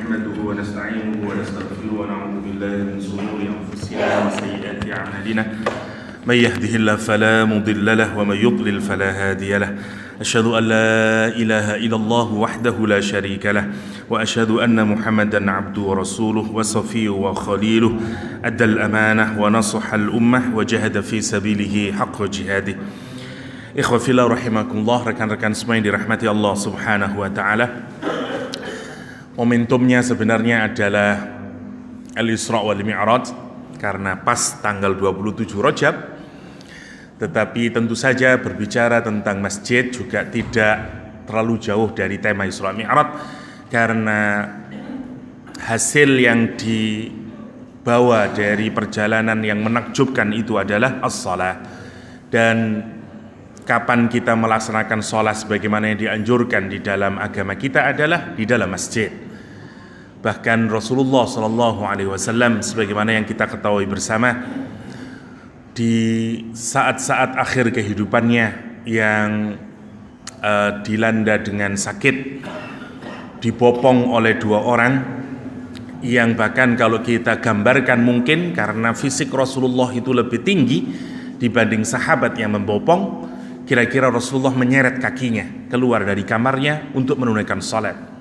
نحمده ونستعينه ونستغفره ونعوذ بالله من شرور أنفسنا وسيئات أعمالنا من يهده الله فلا مضل له ومن يضلل فلا هادي له أشهد أن لا إله إلا الله وحده لا شريك له وأشهد أن محمدا عبده ورسوله وصفيه وخليله أدى الأمانة ونصح الأمة وجاهد في سبيله حق جهاده. Ikhwa fillah rahimakumullah, rekan-rekan semua yang dirahmati Allah Subhanahu wa taala. Momentumnya sebenarnya adalah Al-Isra wal Mi'raj karena pas tanggal 27 Rajab. Tetapi tentu saja berbicara tentang masjid juga tidak terlalu jauh dari tema Isra Mi'raj karena hasil yang dibawa dari perjalanan yang menakjubkan itu adalah as-shalah. Dan kapan kita melaksanakan sholat sebagaimana yang dianjurkan di dalam agama kita adalah di dalam masjid. Bahkan Rasulullah SAW sebagaimana yang kita ketahui bersama, di saat-saat akhir kehidupannya yang dilanda dengan sakit, dibopong oleh dua orang yang bahkan kalau kita gambarkan mungkin karena fisik Rasulullah itu lebih tinggi dibanding sahabat yang membopong, kira-kira Rasulullah menyeret kakinya keluar dari kamarnya untuk menunaikan salat.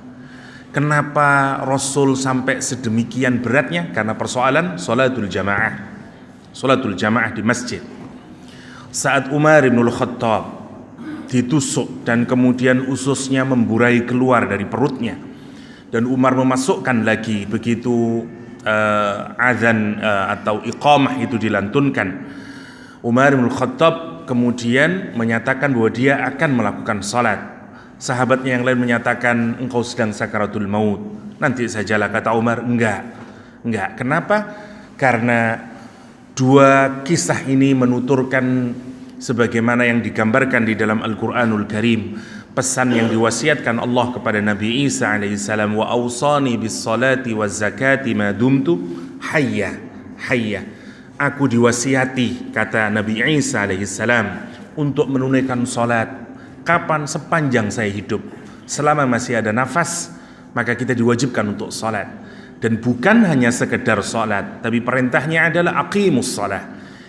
Kenapa Rasul sampai sedemikian beratnya? Karena persoalan salatul jamaah di masjid. Saat Umar bin Khattab ditusuk dan kemudian ususnya memburai keluar dari perutnya, dan Umar memasukkan lagi begitu azan atau iqamah itu dilantunkan, Umar bin Khattab kemudian menyatakan bahwa dia akan melakukan salat. Sahabatnya yang lain menyatakan engkau sedang sakaratul maut, nanti sajalah, kata Umar. Enggak. Kenapa? Karena dua kisah ini menuturkan sebagaimana yang digambarkan di dalam Al-Quranul Karim, pesan yang diwasiatkan Allah kepada Nabi Isa alaihissalam, wa awsani bis salati waz zakati ma dumtu hayya. Aku diwasiati, kata Nabi Isa alaihissalam, untuk menunaikan salat. Kapan? Sepanjang saya hidup. Selama masih ada nafas, maka kita diwajibkan untuk salat. Dan bukan hanya sekedar salat, tapi perintahnya adalah aqimus salat.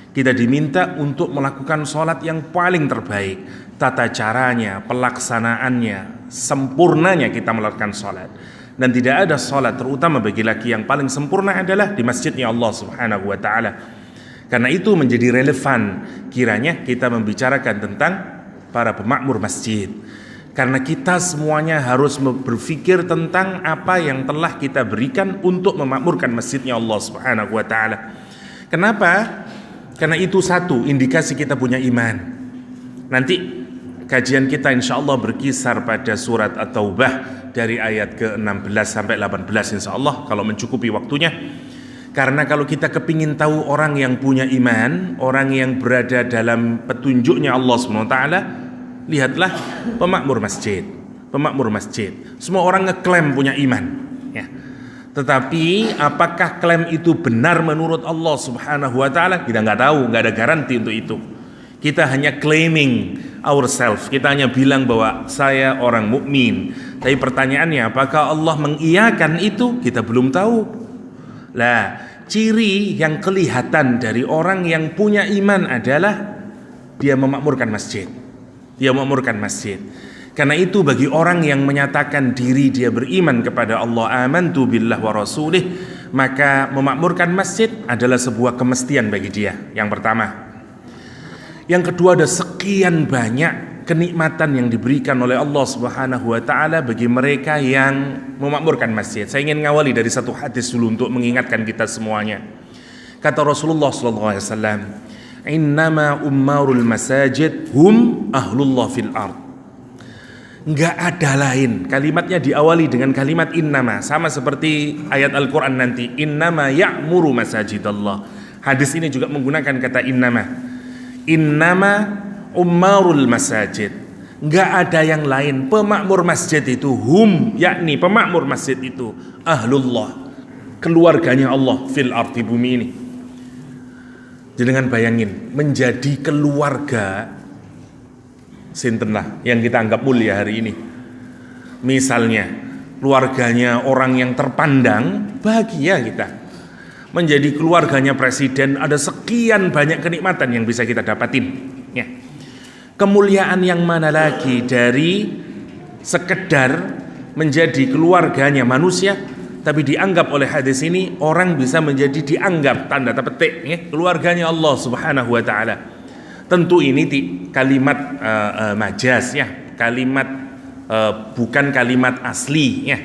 Kita diminta untuk melakukan salat yang paling terbaik, tata caranya, pelaksanaannya, sempurnanya kita melakukan salat. Dan tidak ada salat terutama bagi laki yang paling sempurna adalah di masjidnya Allah Subhanahu wa taala. Karena itu menjadi relevan kiranya kita membicarakan tentang para pemakmur masjid. Karena kita semuanya harus berpikir tentang apa yang telah kita berikan untuk memakmurkan masjidnya Allah Subhanahu wa taala. Kenapa? Karena itu satu indikasi kita punya iman. Nanti kajian kita insyaallah berkisar pada surat At-Taubah dari ayat ke-16 sampai 18 insyaallah kalau mencukupi waktunya. Karena kalau kita kepingin tahu orang yang punya iman, orang yang berada dalam petunjuknya Allah SWT, lihatlah pemakmur masjid. Semua orang ngeklaim punya iman, ya. Tetapi apakah klaim itu benar menurut Allah Subhanahu wa taala? Kita nggak tahu, nggak ada garansi untuk itu. Kita hanya claiming ourselves. Kita hanya bilang bahwa saya orang mukmin. Tapi pertanyaannya, apakah Allah mengiyakan itu? Kita belum tahu. Lah, ciri yang kelihatan dari orang yang punya iman adalah dia memakmurkan masjid. Karena itu bagi orang yang menyatakan diri dia beriman kepada Allah, amantu billah wa rasulih, maka memakmurkan masjid adalah sebuah kemestian bagi dia. Yang pertama. Yang kedua, ada sekian banyak kenikmatan yang diberikan oleh Allah Subhanahu wa taala bagi mereka yang memakmurkan masjid. Saya ingin ngawali dari satu hadis dulu untuk mengingatkan kita semuanya. Kata Rasulullah sallallahu alaihi wasallam, "Innama ummarul masajid hum ahlullah fil ard." Enggak ada lain. Kalimatnya diawali dengan kalimat innama, sama seperti ayat Al-Qur'an nanti, innama ya'muru masajidallah. Hadis ini juga menggunakan kata innama. Innama ummarul masajid. Enggak ada yang lain. Pemakmur masjid itu hum, yakni pemakmur masjid itu ahlullah, keluarganya Allah fil ardi, bumi ini. Jangan bayangin menjadi keluarga sinten lah yang kita anggap mulia hari ini. Misalnya keluarganya orang yang terpandang, bahagia kita. Menjadi keluarganya presiden, ada sekian banyak kenikmatan yang bisa kita dapatin, ya. Kemuliaan yang mana lagi dari sekedar menjadi keluarganya manusia, tapi dianggap oleh hadis ini orang bisa menjadi dianggap tanda petik, ya, keluarganya Allah Subhanahu wa taala. Tentu ini kalimat majaz, ya, kalimat bukan kalimat asli, ya,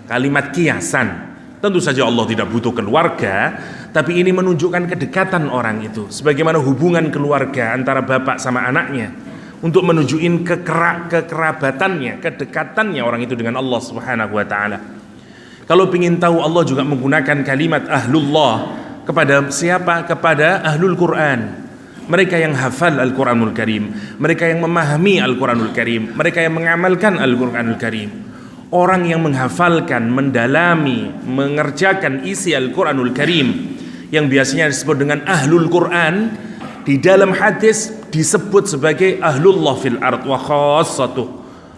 kalimat kiasan. Tentu saja Allah tidak butuh keluarga, tapi ini menunjukkan kedekatan orang itu, sebagaimana hubungan keluarga antara bapak sama anaknya, untuk menunjukin kekerabatannya, kedekatannya orang itu dengan Allah Subhanahu wa taala. Kalau ingin tahu, Allah juga menggunakan kalimat ahlullah kepada siapa? Kepada ahlul Quran. Mereka yang hafal Al-Quranul Karim, mereka yang memahami Al-Quranul Karim, mereka yang mengamalkan Al-Quranul Karim. Orang yang menghafalkan, mendalami, mengerjakan isi Al-Quranul Karim, yang biasanya disebut dengan ahlul Quran, di dalam hadis disebut sebagai ahlullah fil ard wa khassatuh,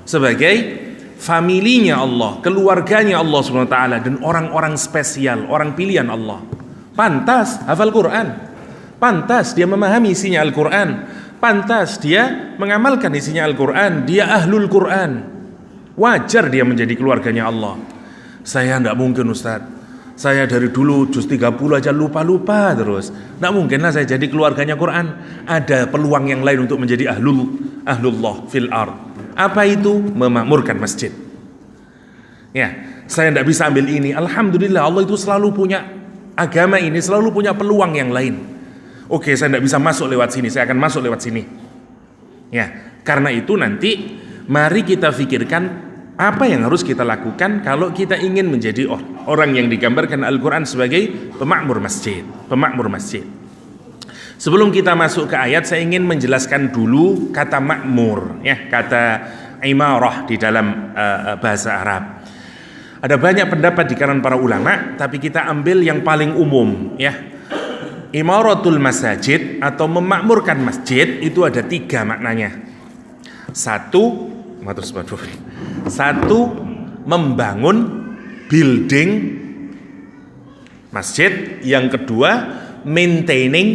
sebagai familinya Allah, keluarganya Allah SWT, dan orang-orang spesial, orang pilihan Allah. Pantas hafal Quran, pantas dia memahami isinya Al-Quran, pantas dia mengamalkan isinya Al-Quran, dia ahlul Quran. Wajar dia menjadi keluarganya Allah. Saya tidak mungkin, Ustaz, saya dari dulu juz 30 aja lupa-lupa terus. Tidak mungkinlah saya jadi keluarganya Quran. Ada peluang yang lain untuk menjadi ahlullah fil ard. Apa itu? Memakmurkan masjid. Ya, saya tidak bisa ambil ini. Alhamdulillah, Allah itu selalu punya agama ini, selalu punya peluang yang lain. Oke, saya tidak bisa masuk lewat sini, saya akan masuk lewat sini. Ya, karena itu nanti mari kita pikirkan apa yang harus kita lakukan kalau kita ingin menjadi orang yang digambarkan Al-Quran sebagai pemakmur masjid. Pemakmur masjid. Sebelum kita masuk ke ayat, saya ingin menjelaskan dulu kata makmur, ya, kata imarah di dalam bahasa Arab. Ada banyak pendapat di kalangan para ulama, tapi kita ambil yang paling umum, ya. Imaratul masajid atau memakmurkan masjid itu ada 3 maknanya. Satu, membangun building masjid. Yang kedua, maintaining,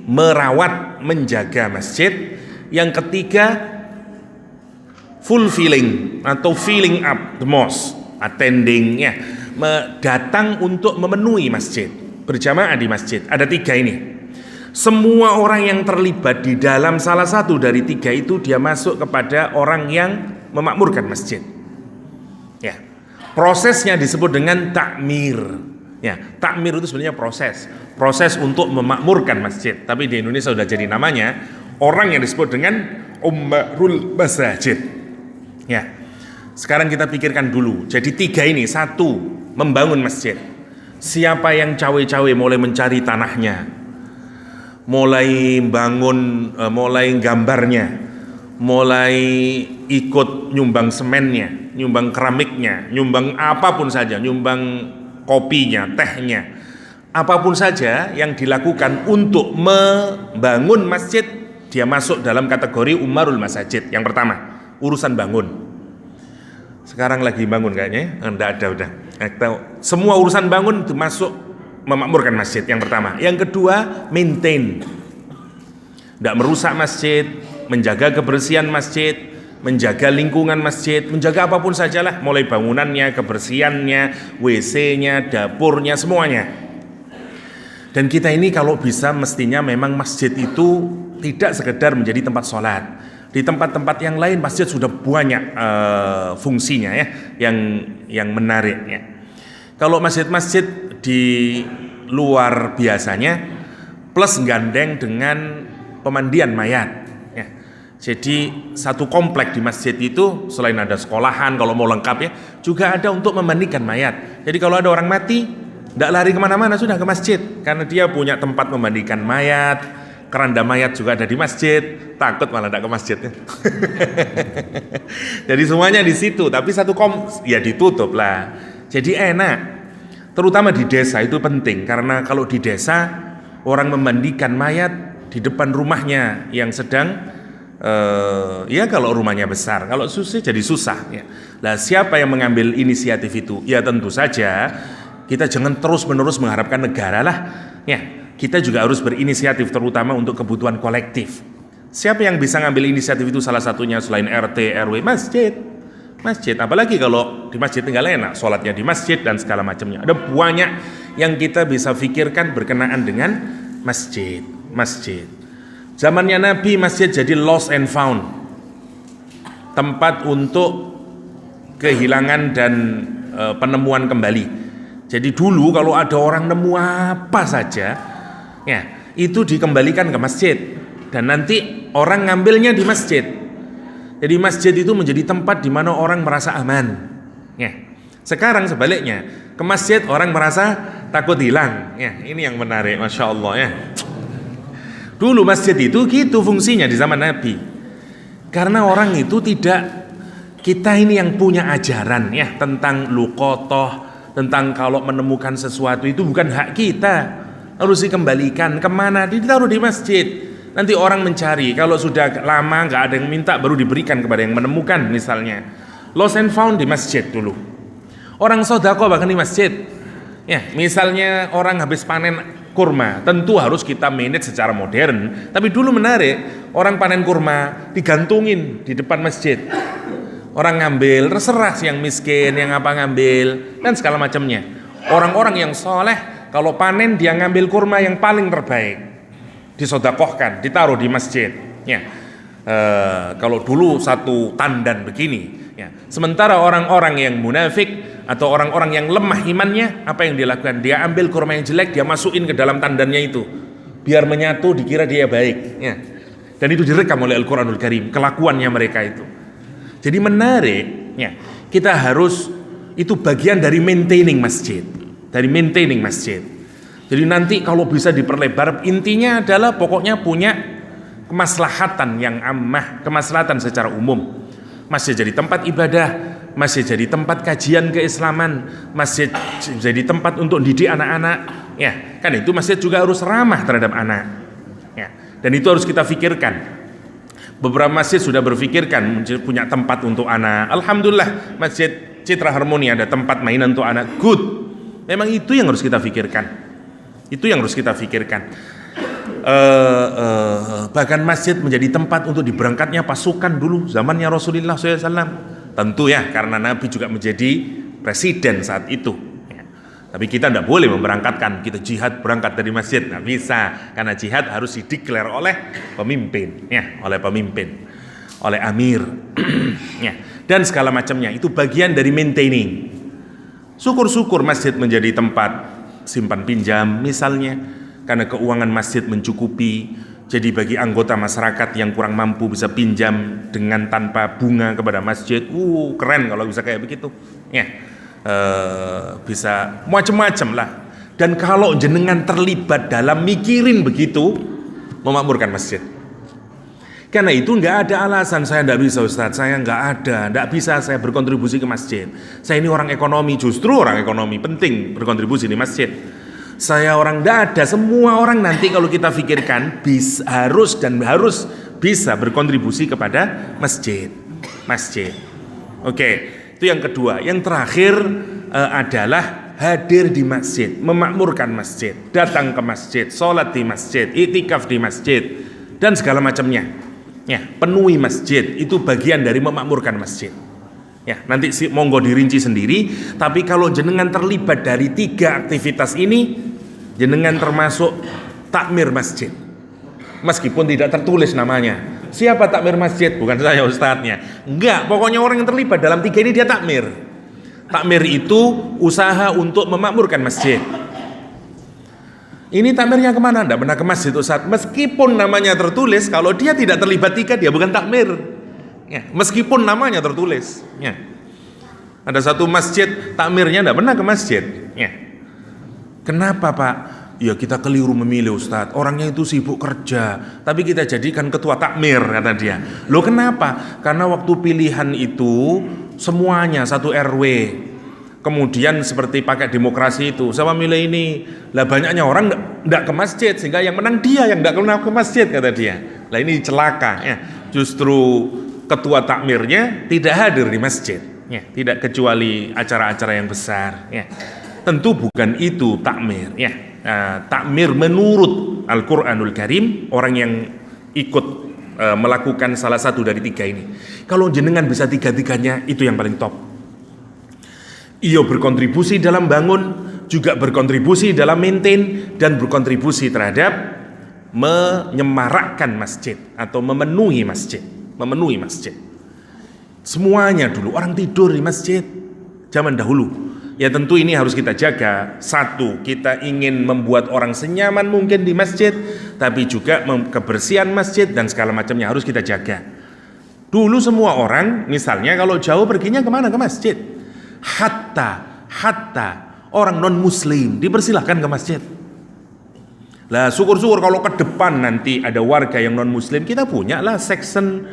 merawat, menjaga masjid. Yang ketiga, fulfilling atau filling up the mosque, attending, ya, datang untuk memenuhi masjid, berjamaah di masjid. Ada 3 ini. Semua orang yang terlibat di dalam salah satu dari 3 itu, dia masuk kepada orang yang memakmurkan masjid. Ya, prosesnya disebut dengan takmir. Ya, takmir itu sebenarnya proses untuk memakmurkan masjid. Tapi di Indonesia sudah jadi namanya orang yang disebut dengan umarul masajid. Ya, sekarang kita pikirkan dulu. Jadi 3 ini, 1, membangun masjid. Siapa yang cawe-cawe mulai mencari tanahnya, mulai bangun, mulai gambarnya, mulai ikut nyumbang semennya, nyumbang keramiknya, nyumbang apapun saja, nyumbang kopinya, tehnya, apapun saja yang dilakukan untuk membangun masjid, dia masuk dalam kategori umarul masajid. Yang pertama, urusan bangun. Sekarang lagi bangun kayaknya, enggak ada udah. Semua urusan bangun itu masuk memakmurkan masjid, yang pertama. Yang kedua, maintain, tidak merusak masjid, menjaga kebersihan masjid, menjaga lingkungan masjid, menjaga apapun sajalah, mulai bangunannya, kebersihannya, WC-nya, dapurnya, semuanya. Dan kita ini kalau bisa mestinya memang masjid itu tidak sekedar menjadi tempat sholat. Di tempat-tempat yang lain masjid sudah banyak fungsinya, ya, yang menarik, ya. Kalau masjid-masjid di luar biasanya plus gandeng dengan pemandian mayat, ya. Jadi satu komplek di masjid itu selain ada sekolahan, kalau mau lengkap, ya, juga ada untuk memandikan mayat. Jadi kalau ada orang mati, tidak lari kemana-mana, sudah ke masjid, karena dia punya tempat memandikan mayat. Keranda mayat juga ada di masjid, takut malah tidak ke masjid, ya. Jadi semuanya di situ, tapi ya ditutup lah. Jadi enak, terutama di desa itu penting, karena kalau di desa orang memandikan mayat di depan rumahnya yang sedang Ya kalau rumahnya besar, kalau susah jadi susah ya. Nah, siapa yang mengambil inisiatif itu? Ya tentu saja kita jangan terus-menerus mengharapkan negara lah ya. Kita juga harus berinisiatif terutama untuk kebutuhan kolektif. Siapa yang bisa ngambil inisiatif itu? Salah satunya selain RT, RW, masjid. Apalagi kalau di masjid tinggal enak, sholatnya di masjid dan segala macamnya. Ada banyak yang kita bisa pikirkan berkenaan dengan masjid. Zamannya Nabi masjid jadi lost and found, tempat untuk kehilangan dan penemuan kembali. Jadi dulu kalau ada orang nemu apa saja, ya itu dikembalikan ke masjid dan nanti orang ngambilnya di masjid. Jadi masjid itu menjadi tempat di mana orang merasa aman. Ya. Sekarang sebaliknya, ke masjid orang merasa takut hilang. Ya, ini yang menarik, masya Allah ya. Dulu masjid itu gitu fungsinya di zaman Nabi. Karena orang itu tidak, kita ini yang punya ajaran ya tentang luqotoh, tentang kalau menemukan sesuatu itu bukan hak kita, harus dikembalikan kemana? Ditaruh di masjid. Nanti orang mencari, kalau sudah lama nggak ada yang minta baru diberikan kepada yang menemukan. Misalnya lost and found di masjid dulu. Orang sodako bahkan di masjid. Ya, misalnya orang habis panen kurma, tentu harus kita manage secara modern. Tapi dulu menarik, orang panen kurma digantungin di depan masjid. Orang ngambil, terserah yang miskin, yang apa ngambil, dan segala macamnya. Orang-orang yang soleh, kalau panen dia ngambil kurma yang paling terbaik, disodakohkan, ditaruh di masjid. Ya, kalau dulu satu tandan begini. Ya. Sementara orang-orang yang munafik atau orang-orang yang lemah imannya, apa yang dia lakukan? Dia ambil kurma yang jelek, dia masukin ke dalam tandannya itu, biar menyatu, dikira dia baik. Ya. Dan itu direkam oleh Al-Quranul Karim, kelakuannya mereka itu. Jadi menarik, ya. Kita harus, itu bagian dari maintaining masjid, Jadi nanti kalau bisa diperlebar, intinya adalah pokoknya punya kemaslahatan yang ammah, kemaslahatan secara umum. Masjid jadi tempat ibadah, masjid jadi tempat kajian keislaman, masjid jadi tempat untuk didik anak-anak. Ya, kan itu masjid juga harus ramah terhadap anak. Ya, dan itu harus kita pikirkan. Beberapa masjid sudah berpikirkan punya tempat untuk anak. Alhamdulillah, Masjid Citra Harmoni ada tempat mainan untuk anak. Good. Memang itu yang harus kita pikirkan. Bahkan masjid menjadi tempat untuk diberangkatnya pasukan dulu zamannya Rasulullah SAW. Tentu ya, karena Nabi juga menjadi presiden saat itu ya. Tapi kita tidak boleh memberangkatkan, kita jihad berangkat dari masjid, nggak bisa, karena jihad harus dideklar oleh pemimpin ya, oleh amir ya, dan segala macamnya. Itu bagian dari maintaining. Syukur-syukur masjid menjadi tempat simpan pinjam misalnya, karena keuangan masjid mencukupi. Jadi bagi anggota masyarakat yang kurang mampu bisa pinjam dengan tanpa bunga kepada masjid. Keren kalau bisa kayak begitu. Ya, bisa macam-macam lah. Dan kalau jenengan terlibat dalam mikirin begitu, memakmurkan masjid. Karena itu nggak ada alasan saya nggak bisa Ustadz, saya nggak bisa saya berkontribusi ke masjid. Saya ini orang ekonomi, justru orang ekonomi penting berkontribusi di masjid. Saya orang tidak ada, semua orang nanti kalau kita pikirkan harus bisa berkontribusi kepada masjid. Oke, itu yang kedua. Yang terakhir adalah hadir di masjid, memakmurkan masjid, datang ke masjid, sholat di masjid, iktikaf di masjid, dan segala macamnya. Ya, penuhi masjid itu bagian dari memakmurkan masjid. Ya, nanti monggo dirinci sendiri. Tapi kalau jenengan terlibat dari 3 aktivitas ini, jenengan termasuk takmir masjid. Meskipun tidak tertulis namanya. Siapa takmir masjid? Bukan saya ustadznya. Enggak, pokoknya orang yang terlibat dalam 3 ini dia takmir. Takmir itu usaha untuk memakmurkan masjid. Ini takmirnya kemana? Tidak pernah ke masjid ustadz. Meskipun namanya tertulis, kalau dia tidak terlibat 3, dia bukan takmir. Ya, meskipun namanya tertulis ya. Ada satu masjid takmirnya tidak pernah ke masjid ya. Kenapa Pak? Ya kita keliru memilih Ustadz, orangnya itu sibuk kerja, tapi kita jadikan ketua takmir, kata dia. Loh kenapa? Karena waktu pilihan itu semuanya satu RW, kemudian seperti pakai demokrasi itu, sama milih ini. Lah banyaknya orang tidak ke masjid, sehingga yang menang dia yang tidak ke masjid, kata dia. Lah ini celaka ya. justru ketua takmirnya tidak hadir di masjid, ya, tidak kecuali acara-acara yang besar, ya. Tentu bukan itu takmir, ya. Takmir menurut Al-Quranul Karim, orang yang ikut melakukan salah satu dari tiga ini. Kalau jenengan bisa tiga-tiganya, itu yang paling top. Ia berkontribusi dalam bangun, juga berkontribusi dalam maintain, dan berkontribusi terhadap menyemarakkan masjid atau memenuhi masjid. Semuanya dulu orang tidur di masjid zaman dahulu. Ya tentu ini harus kita jaga. Satu, kita ingin membuat orang senyaman mungkin di masjid, tapi juga kebersihan masjid dan segala macamnya harus kita jaga. Dulu semua orang misalnya kalau jauh perginya kemana? Ke masjid. Hatta orang non muslim dipersilahkan ke masjid. Lah syukur-syukur kalau ke depan nanti ada warga yang non muslim, kita punya lah section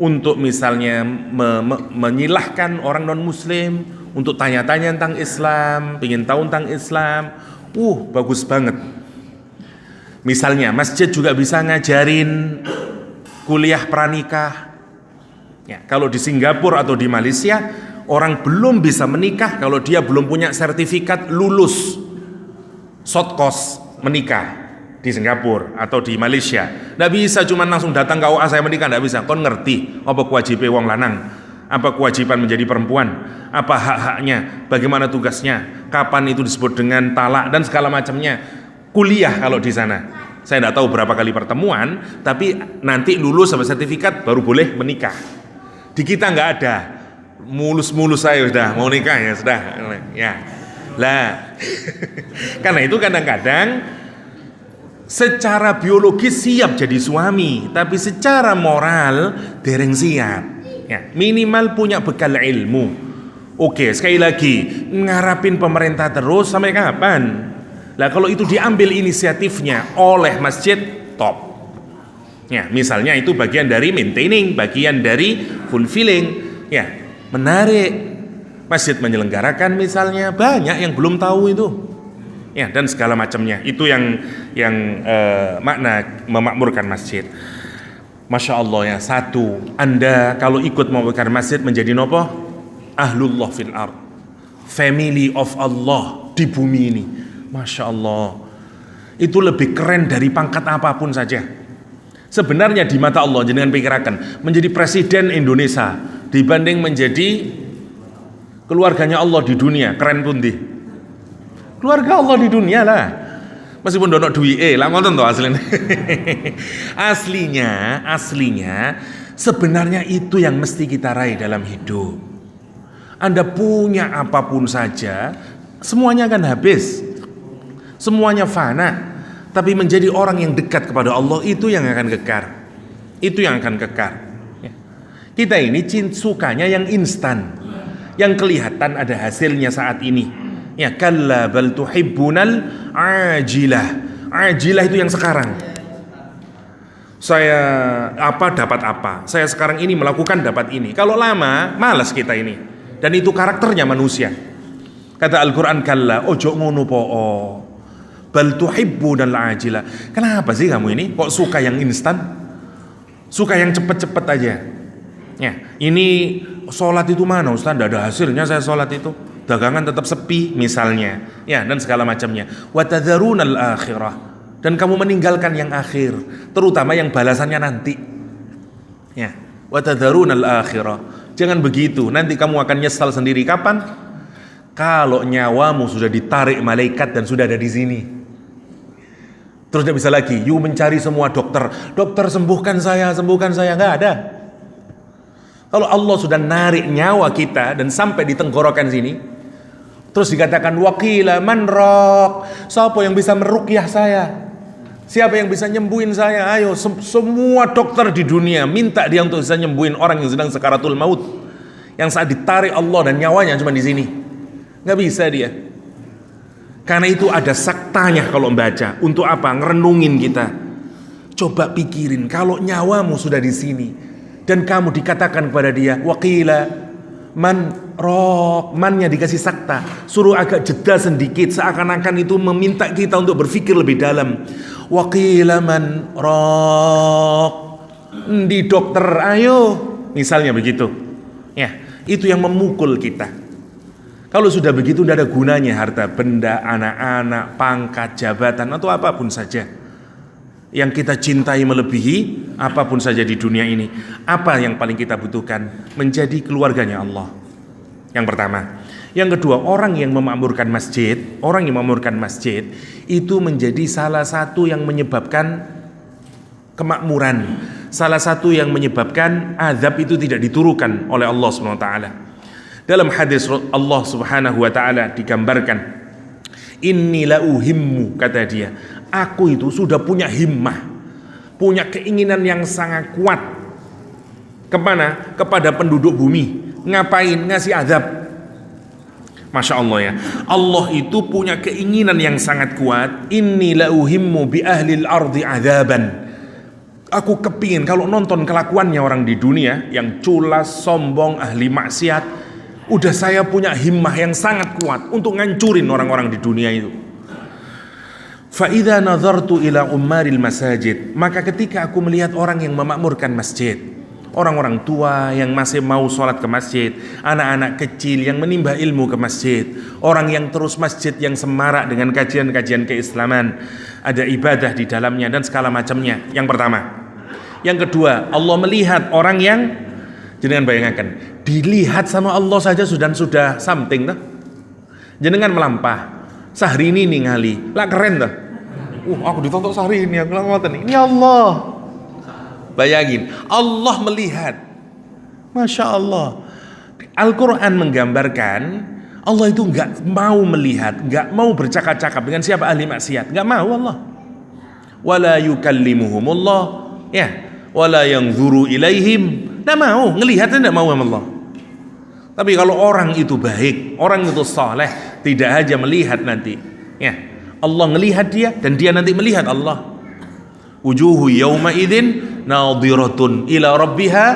untuk misalnya menyilahkan orang non muslim untuk tanya-tanya tentang Islam, ingin tahu tentang Islam. Bagus banget. Misalnya masjid juga bisa ngajarin kuliah pranikah. Ya, kalau di Singapura atau di Malaysia, orang belum bisa menikah kalau dia belum punya sertifikat lulus short course menikah. Di Singapura atau di Malaysia nggak bisa cuma langsung datang ke OA saya menikah, nggak bisa. Kon ngerti apa kewajiban wong lanang, apa kewajiban menjadi perempuan, apa hak-haknya, bagaimana tugasnya, kapan itu disebut dengan talak dan segala macamnya. Kuliah kalau di sana saya nggak tahu berapa kali pertemuan, tapi nanti lulus sampai sertifikat baru boleh menikah. Di kita nggak ada, mulus-mulus saya sudah mau nikah ya sudah ya lah. Karena itu kadang-kadang secara biologis siap jadi suami, tapi secara moral dereng siap. Ya, minimal punya bekal ilmu. Oke, sekali lagi ngarapin pemerintah terus sampai kapan? Lah kalau itu diambil inisiatifnya oleh masjid, top. Ya, misalnya itu bagian dari maintaining, bagian dari fulfilling. Ya, menarik. Masjid menyelenggarakan misalnya banyak yang belum tahu itu. Ya, dan segala macamnya. Itu yang makna memakmurkan masjid. Masya Allah ya. Satu, Anda kalau ikut memakmurkan masjid menjadi nopo? Ahlullah fil ard, family of Allah di bumi ini. Masya Allah. Itu lebih keren dari pangkat apapun saja. Sebenarnya di mata Allah, jangan pikirkan menjadi presiden Indonesia dibanding menjadi keluarganya Allah di dunia, keren pun di keluarga Allah di dunia lah. Meskipun donok duit lah ngoten to aslinya. aslinya sebenarnya itu yang mesti kita raih dalam hidup. Anda punya apapun saja, semuanya akan habis. Semuanya fana. Tapi menjadi orang yang dekat kepada Allah itu yang akan kekal. Itu yang akan kekal. Kita ini sukanya yang instan, yang kelihatan ada hasilnya saat ini. Ya, kalla bal tuhibbunal ajilah. Ajilah itu yang sekarang. Saya dapat apa? Saya sekarang ini melakukan dapat ini. Kalau lama, malas kita ini. Dan itu karakternya manusia. Kata Al-Qur'an, kalla ojo ngono po'o. Bal tuhibbunal ajilah. Kenapa sih kamu ini kok suka yang instan? Suka yang cepet-cepet aja. Ya, ini sholat itu mana Ustaz? Tidak ada hasilnya saya sholat itu. Dagangan tetap sepi misalnya, ya, dan segala macamnya. Wa tadharunal akhirah, dan kamu meninggalkan yang akhir, terutama yang balasannya nanti. Ya, wa tadharunal akhirah. Jangan begitu, nanti kamu akan nyesal sendiri. Kapan? Kalau nyawamu sudah ditarik malaikat dan sudah ada di sini. Terus tidak bisa lagi, you mencari semua dokter. Dokter sembuhkan saya, nggak ada. Kalau Allah sudah narik nyawa kita dan sampai di tenggorokan sini, terus dikatakan waqila man raq, siapa yang bisa meruqyah saya? Siapa yang bisa nyembuhin saya? Ayo, semua dokter di dunia minta dia untuk bisa nyembuhin orang yang sedang sakaratul maut, yang saat ditarik Allah dan nyawanya cuma di sini. Nggak bisa dia. Karena itu ada saktanya kalau membaca. Untuk apa? Ngerenungin kita. Coba pikirin kalau nyawamu sudah di sini dan kamu dikatakan kepada dia waqila man raq, mannya dikasih sakta, suruh agak jeda sedikit, seakan-akan itu meminta kita untuk berpikir lebih dalam. Waqila man raq, Di dokter, ayo, misalnya begitu. Ya, itu yang memukul kita. Kalau sudah begitu tidak ada gunanya harta benda, anak-anak, pangkat, jabatan atau apapun saja yang kita cintai melebihi apapun saja di dunia ini. Apa yang paling kita butuhkan? Menjadi keluarganya Allah. Yang pertama. Yang kedua, orang yang memakmurkan masjid itu menjadi salah satu yang menyebabkan kemakmuran, salah satu yang menyebabkan azab itu tidak diturunkan oleh Allah Subhanahu wa taala. Dalam hadis Allah Subhanahu wa taala digambarkan, inni la uhimmu, kata dia, aku itu sudah punya himmah, punya keinginan yang sangat kuat. Kemana? Kepada penduduk bumi. Ngapain? Ngasih azab. Masya Allah ya, Allah itu punya keinginan yang sangat kuat. Inni la uhimmu bi ahlil ardi azaban. Aku kepingin kalau nonton kelakuannya orang di dunia yang culas, sombong, ahli maksiat, udah saya punya himmah yang sangat kuat untuk ngancurin orang-orang di dunia itu. Fa idza nazartu ila ummaril masajid, maka ketika aku melihat orang yang memakmurkan masjid, orang-orang tua yang masih mau sholat ke masjid, anak-anak kecil yang menimba ilmu ke masjid, orang yang terus masjid yang semarak dengan kajian-kajian keislaman, ada ibadah di dalamnya dan segala macamnya. Yang pertama. Yang kedua, Allah melihat orang yang, jenengan bayangkan, dilihat sama Allah saja sudah something tuh. Jenengan melampah. Sehari ini ningali, lah keren tuh. Aku ditonton sehari ini, aku ngomong ini Allah. Bayangin, Allah melihat. Masya Allah. Al-Quran menggambarkan Allah itu nggak mau melihat, nggak mau bercakap-cakap dengan siapa ahli maksiat, nggak mau Allah. Wala yukallimuhumullah, ya, wala yanzuru ilaihim, nggak mau ngelihat, nggak mau sama Allah. Tapi kalau orang itu baik, orang itu saleh, tidak aja melihat nanti, ya, Allah ngelihat dia dan dia nanti melihat Allah. Wujuhu yawma idzin nadhiratun ila rabbiha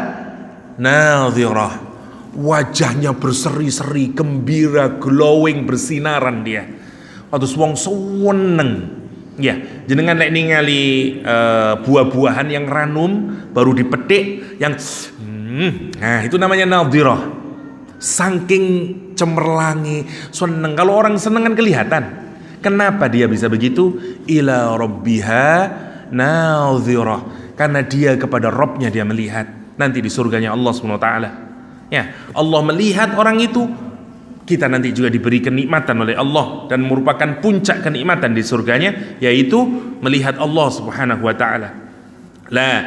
nadhirah. Wajahnya berseri-seri, gembira, glowing, bersinaran dia. Waktu wong seneng. Ya, jenengan nek ningali buah-buahan yang ranum baru dipetik yang nah itu namanya nadhirah. Saking cemerlangi, seneng. Kalau orang seneng kan kelihatan. Kenapa dia bisa begitu? Ila rabbiha nadhirah. Karena dia kepada Rabbnya dia melihat. Nanti di surganya Allah Subhanahu wa taala. Ya, Allah melihat orang itu, kita nanti juga diberi kenikmatan oleh Allah dan merupakan puncak kenikmatan di surganya, yaitu melihat Allah Subhanahu wa taala. Lah,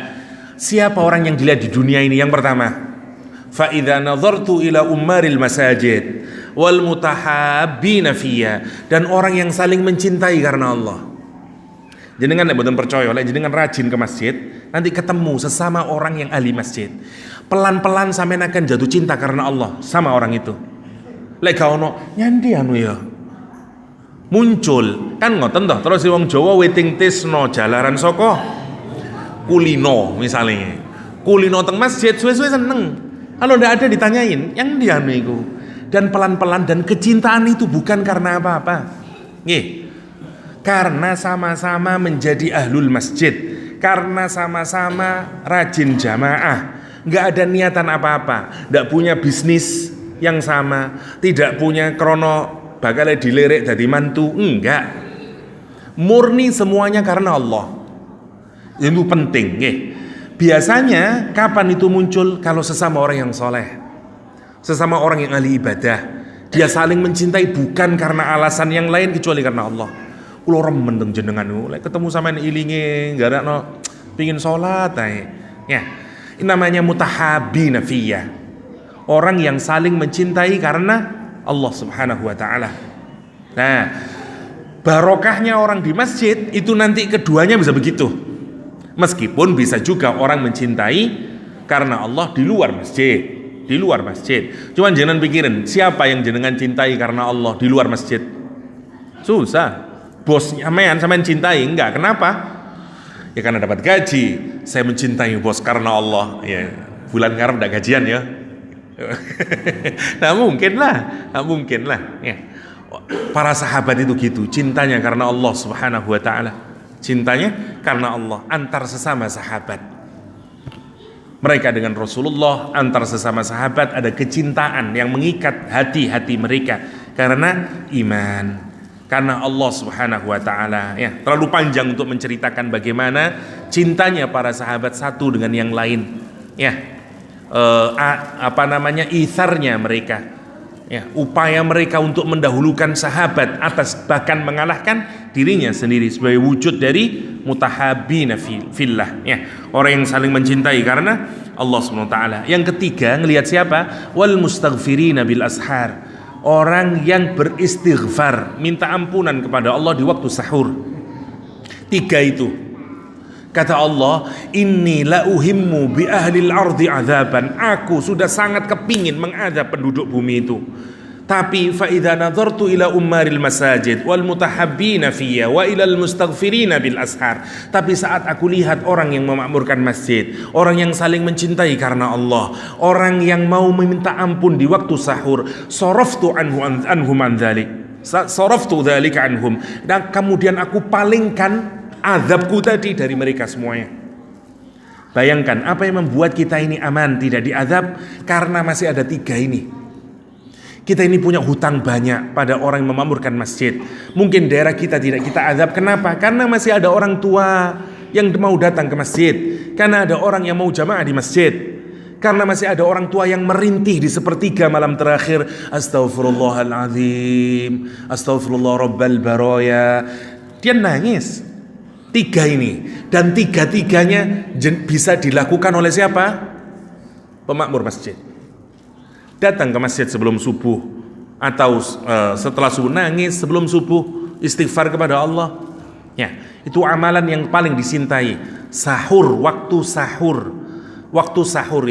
siapa orang yang dilihat di dunia ini? Yang pertama, fa idza nazartu ila ummaril masajid wal mutahabbina fiyya, dan orang yang saling mencintai karena Allah. Jenengan nek mboten percaya, lek jenengan rajin ke masjid, nanti ketemu sesama orang yang ahli masjid. Pelan-pelan sampean akan jatuh cinta karena Allah sama orang itu. Lek gak ono nyandi anu ya. Muncul kan ngoten toh, terus wong Jawa weting tisno jalaran saka kulino misalnya. Kulino teng masjid suwe-suwe seneng. Kalau ndak ada ditanyain, yang dia anu iku. Dan pelan-pelan, dan kecintaan itu bukan karena apa-apa. Nggih. Karena sama-sama menjadi ahlul masjid, karena sama-sama rajin jamaah, nggak ada niatan apa-apa, nggak punya bisnis yang sama, tidak punya krono bakal dilirik dari mantu, enggak, murni semuanya karena Allah. Itu penting, nggih. Biasanya kapan itu muncul? Kalau sesama orang yang soleh, sesama orang yang ahli ibadah, dia saling mencintai bukan karena alasan yang lain kecuali karena Allah. Kulo remen teng jenengan niku, lek ketemu sampean ilinge garakno pengin salat ae. Ya. Ini namanya mutahabbina fiyya. Orang yang saling mencintai karena Allah Subhanahu wa taala. Nah, barokahnya orang di masjid itu nanti keduanya bisa begitu. Meskipun bisa juga orang mencintai karena Allah di luar masjid, di luar masjid. Cuman jangan pikirin siapa yang jenengan cintai karena Allah di luar masjid. Susah. Bosnya sampean cintai, enggak, kenapa? Ya karena dapat gaji. Saya mencintai bos karena Allah. Ya, bulan ngarep enggak gajian ya. Nah mungkin lah. Ya. Para sahabat itu gitu, cintanya karena Allah Subhanahu wa taala. Cintanya karena Allah antar sesama sahabat. mereka dengan Rasulullah, antar sesama sahabat ada kecintaan yang mengikat hati-hati mereka karena iman, karena Allah Subhanahu wa taala. Ya, terlalu panjang untuk menceritakan bagaimana cintanya para sahabat satu dengan yang lain. Ya, itharnya mereka. Ya, upaya mereka untuk mendahulukan sahabat atas bahkan mengalahkan dirinya sendiri sebagai wujud dari mutahabbina fillah. Ya, orang yang saling mencintai karena Allah Subhanahu wa taala. Yang ketiga, ngelihat siapa? Wal mustaghfirina bil ashar. Orang yang beristighfar, minta ampunan kepada Allah di waktu sahur. Tiga itu. Kata Allah, inni la uhimmu bi ahlil ardi azaban. Aku sudah sangat kepingin mengadab penduduk bumi itu. Tapi fa idza nadartu ila ummaril masajid wal mutahabbina fiyya wa ilal mustaghfirina bil ashar. Tapi saat aku lihat orang yang memakmurkan masjid, orang yang saling mencintai karena Allah, orang yang mau meminta ampun di waktu sahur, saraftu anhum an dzalik. Saraftu dzalika anhum. Dan kemudian aku palingkan azabku tadi dari mereka semuanya. Bayangkan apa yang membuat kita ini aman, tidak diazab, karena masih ada tiga ini. Kita ini punya hutang banyak pada orang yang memakmurkan masjid. Mungkin daerah kita tidak kita azab. Kenapa? Karena masih ada orang tua yang mau datang ke masjid, karena ada orang yang mau jamaah di masjid, karena masih ada orang tua yang merintih di sepertiga malam terakhir, astaghfirullahaladzim, astaghfirullah rabbal baraya. Dia nangis. Tiga ini, dan tiga-tiganya bisa dilakukan oleh siapa? Pemakmur masjid. Datang ke masjid sebelum subuh atau setelah subuh, nangis sebelum subuh, istighfar kepada Allah. Ya, itu amalan yang paling dicintai. Sahur, waktu sahur. Waktu sahur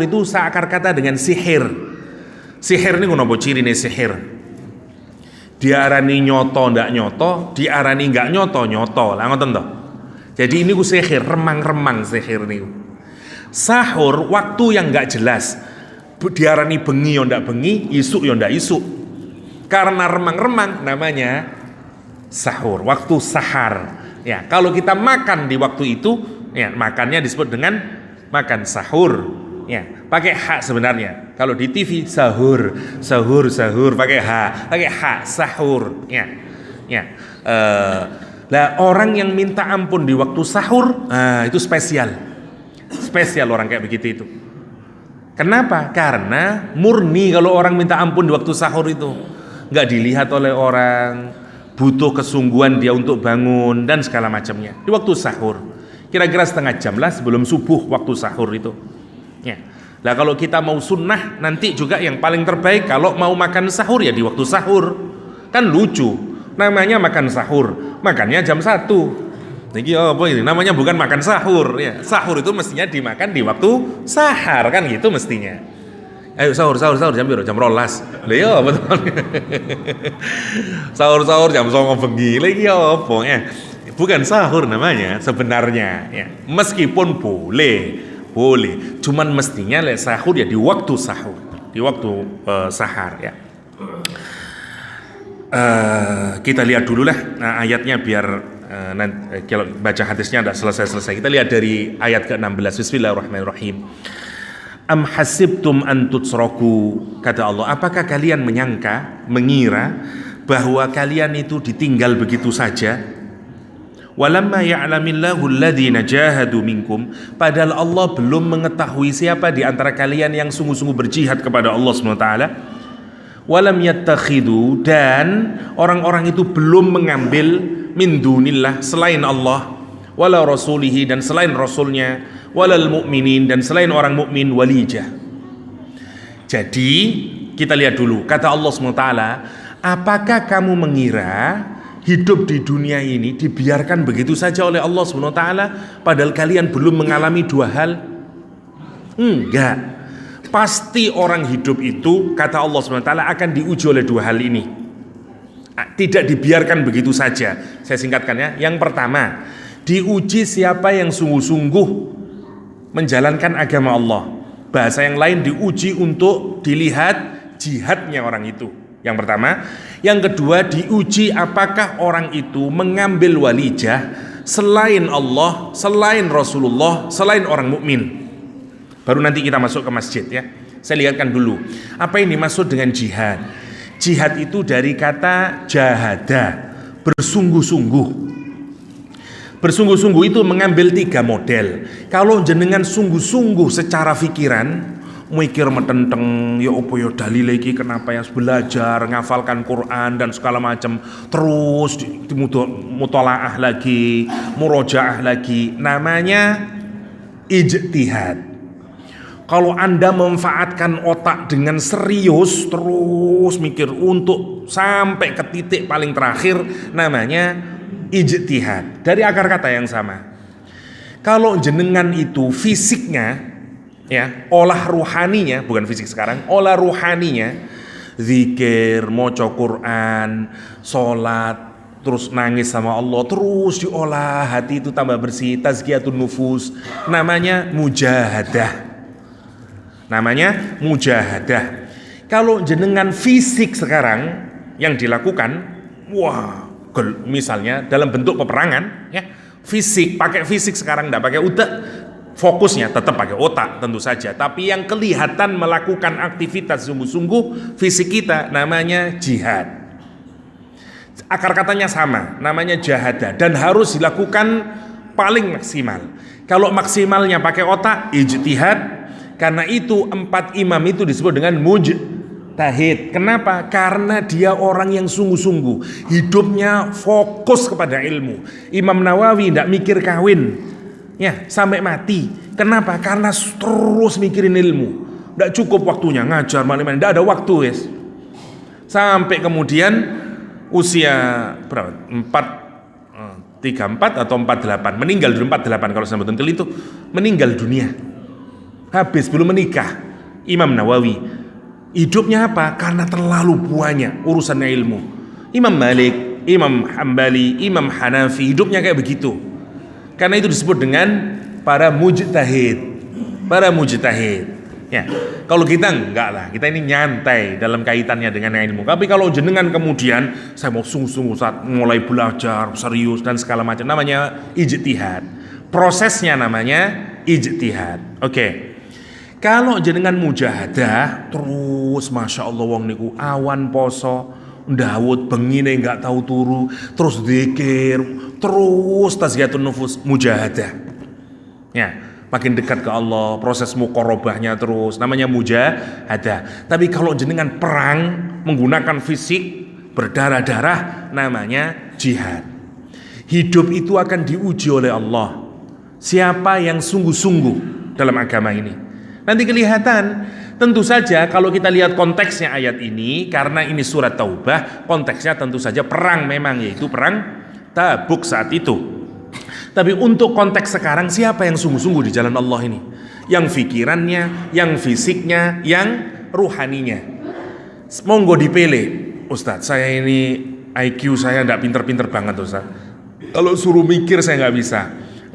itu seakar kata dengan sihir. Sihir ini ngono ciri nih sihir. Diarani nyoto ndak nyoto, diarani nggak nyoto nyoto. Lah ngoten toh. Jadi ini ku sihir, remang-remang sihir niku. Sahur waktu yang nggak jelas. Diarani bengi yo ndak bengi, isuk yo ndak isuk. Karena remang-remang namanya sahur, waktu sahar. Ya, kalau kita makan di waktu itu, ya makannya disebut dengan makan sahur. Ya, pakai hak sebenarnya. Kalau di TV sahur pakai hak sahur. Ya, ya. Lah orang yang minta ampun di waktu sahur, itu spesial orang kayak begitu itu. Kenapa? Karena murni kalau orang minta ampun di waktu sahur itu nggak dilihat oleh orang, butuh kesungguhan dia untuk bangun dan segala macamnya di waktu sahur. Kira-kira setengah jam lah sebelum subuh waktu sahur itu. Ya. Lah kalau kita mau sunnah nanti juga yang paling terbaik kalau mau makan sahur ya di waktu sahur. Kan lucu, namanya makan sahur, makannya jam 1. Niki apa ini? Namanya bukan makan sahur ya. Sahur itu mestinya dimakan di waktu sahar kan gitu mestinya. Ayo sahur jam piro? Jam 12. Lah iya betul. Sahur jam 09.00 bengi. Lah iya apa ya? Bukan sahur namanya sebenarnya ya. Meskipun boleh. Cuman mestinya sahur ya di waktu sahur, di waktu sahar ya. Kita lihat dulu lah ayatnya biar nanti, kalau baca hadisnya tidak selesai. Kita lihat dari ayat ke-16. Bismillahirrahmanirrahim. Am hasibtum an tutsraku, kata Allah, apakah kalian mengira bahwa kalian itu ditinggal begitu saja? Walamma ya'lamillahu alladhina jahadu minkum, padahal Allah belum mengetahui siapa di antara kalian yang sungguh-sungguh berjihad kepada Allah Subhanahu wa taala. Walam yattakhidu, dan orang-orang itu belum mengambil min dunillah selain Allah, wala rasulihi, dan selain rasulnya, walal mu'minin, dan selain orang mukmin, walijah. Jadi kita lihat dulu kata Allah SWT, apakah kamu mengira hidup di dunia ini dibiarkan begitu saja oleh Allah SWT padahal kalian belum mengalami dua hal? Enggak. Pasti orang hidup itu, kata Allah SWT, akan diuji oleh dua hal ini. Tidak dibiarkan begitu saja. Saya singkatkan ya. Yang pertama, diuji siapa yang sungguh-sungguh menjalankan agama Allah. Bahasa yang lain, diuji untuk dilihat jihadnya orang itu. Yang pertama. Yang kedua, diuji apakah orang itu mengambil walijah selain Allah, selain Rasulullah, selain orang mukmin. Baru nanti kita masuk ke masjid ya. Saya lihatkan dulu apa yang dimaksud dengan jihad. Jihad itu dari kata jahada, bersungguh-sungguh. Bersungguh-sungguh itu mengambil 3 model. Kalau jenengan sungguh-sungguh secara pikiran, mikir metenteng, ya opo ya dalil iki kenapa ya, belajar, ngafalkan Quran dan segala macam, terus mutolaah lagi, murojaah lagi, namanya ijtihad. Kalau Anda memanfaatkan otak dengan serius, terus mikir untuk sampai ke titik paling terakhir, namanya ijtihad. Dari akar kata yang sama. Kalau jenengan itu fisiknya, ya, olah ruhaninya, bukan fisik sekarang, olah ruhaninya, zikir, maca Quran, sholat, terus nangis sama Allah, terus diolah, hati itu tambah bersih, tazkiyatun nufus, namanya mujahadah. Namanya mujahadah. Kalau jenengan fisik sekarang yang dilakukan, wah, misalnya dalam bentuk peperangan, ya, fisik, pakai fisik sekarang, tidak pakai otak, fokusnya tetap pakai otak tentu saja. Tapi yang kelihatan melakukan aktivitas sungguh-sungguh fisik kita, namanya jihad. Akar katanya sama, namanya jahadah, dan harus dilakukan paling maksimal. Kalau maksimalnya pakai otak, ijtihad. Karena itu 4 imam itu disebut dengan mujtahid. Kenapa? Karena dia orang yang sungguh-sungguh, hidupnya fokus kepada ilmu. Imam Nawawi tidak mikir kawin, ya, sampai mati. Kenapa? Karena terus mikirin ilmu. Tidak cukup waktunya ngajar malam-malam, tidak ada waktu, guys. Sampai kemudian usia berapa? 34 atau 48, meninggal di 48 kalau saya betul itu, meninggal dunia. Habis belum menikah Imam Nawawi. Hidupnya apa? Karena terlalu banyak urusannya ilmu. Imam Malik, Imam Hambali, Imam Hanafi, hidupnya kayak begitu. Karena itu disebut dengan para mujtahid. Para mujtahid. Ya, kalau kita enggak lah, kita ini nyantai dalam kaitannya dengan ilmu. Tapi kalau jenengan kemudian saya mau sungguh-sungguh saat mulai belajar serius dan segala macam, namanya ijtihad. Prosesnya namanya ijtihad. Oke. Kalau jenengan mujahadah terus, masya Allah, wong niku awan poso, ndawut bengine nggak tahu turu, terus zikir, terus tazkiyatun nufus, mujahadah. Ya, makin dekat ke Allah, proses muqarabahnya terus, namanya mujahadah. Tapi kalau jenengan perang menggunakan fisik, berdarah-darah, namanya jihad. Hidup itu akan diuji oleh Allah. Siapa yang sungguh-sungguh dalam agama ini? Nanti kelihatan. Tentu saja kalau kita lihat konteksnya ayat ini, karena ini surat Taubah, konteksnya tentu saja perang memang, yaitu perang Tabuk saat itu. Tapi untuk konteks sekarang, siapa yang sungguh-sungguh di jalan Allah ini? Yang fikirannya, yang fisiknya, yang ruhaninya. Monggo dipilih. Ustadz, saya ini IQ saya tidak pinter-pinter banget, Ustadz. Kalau suruh mikir saya nggak bisa.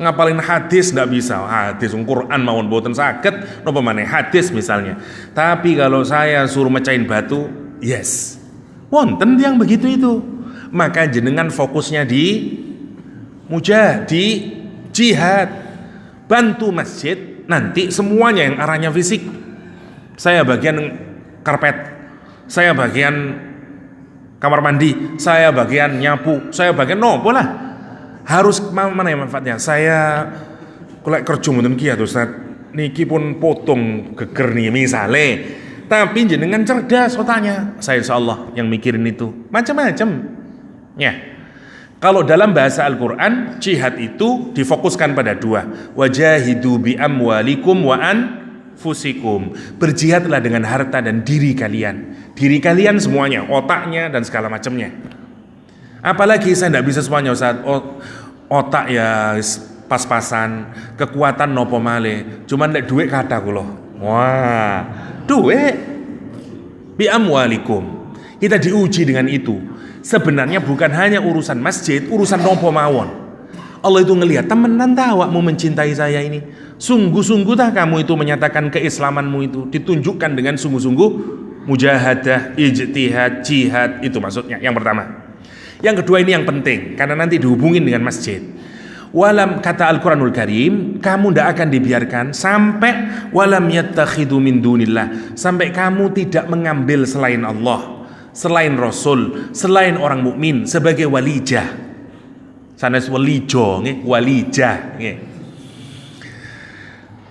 Ngapalin hadis nggak bisa, hadis Quran mawon boten saged napa maneh hadis misalnya. Tapi kalau saya suruh mecahin batu, yes, wonten yang begitu itu. Maka jenengan fokusnya di di jihad, bantu masjid, nanti semuanya yang arahnya fisik. Saya bagian karpet, saya bagian kamar mandi, saya bagian nyapu, saya bagian nopo lah. Harus mana yang manfaatnya? Saya kulek kerja mboten ki ya Ustaz. Niki pun potong geger nih misale. Tapi jenengan cerdas otaknya. Saya insyaallah yang mikirin itu macam-macam. Ya. Kalau dalam bahasa Al-Qur'an, jihad itu difokuskan pada 2. Wajahidu bi amwalikum wa anfusikum. Berjihadlah dengan harta dan diri kalian. Diri kalian semuanya, otaknya dan segala macamnya. Apalagi saya tidak bisa semuanya Ustaz. Otak ya pas-pasan, kekuatan nopo male, cuman nek duit kata kula. Wah, duit bi amwalikum. Kita diuji dengan itu. Sebenarnya bukan hanya urusan masjid, urusan nopo mawon. Allah itu ngelihat, temenan tak awakmu mencintai saya ini. Sungguh-sungguh tak kamu itu menyatakan keislamanmu itu, ditunjukkan dengan sungguh-sungguh mujahadah, ijtihad, jihad, itu maksudnya yang pertama. Yang kedua ini yang penting, karena nanti dihubungin dengan masjid. Walam, kata Al-Quranul Karim, kamu tidak akan dibiarkan sampai walam yattakhidhu min dunillah, sampai kamu tidak mengambil selain Allah, selain Rasul, selain orang mukmin sebagai walijah. Sanes walijo, walijah.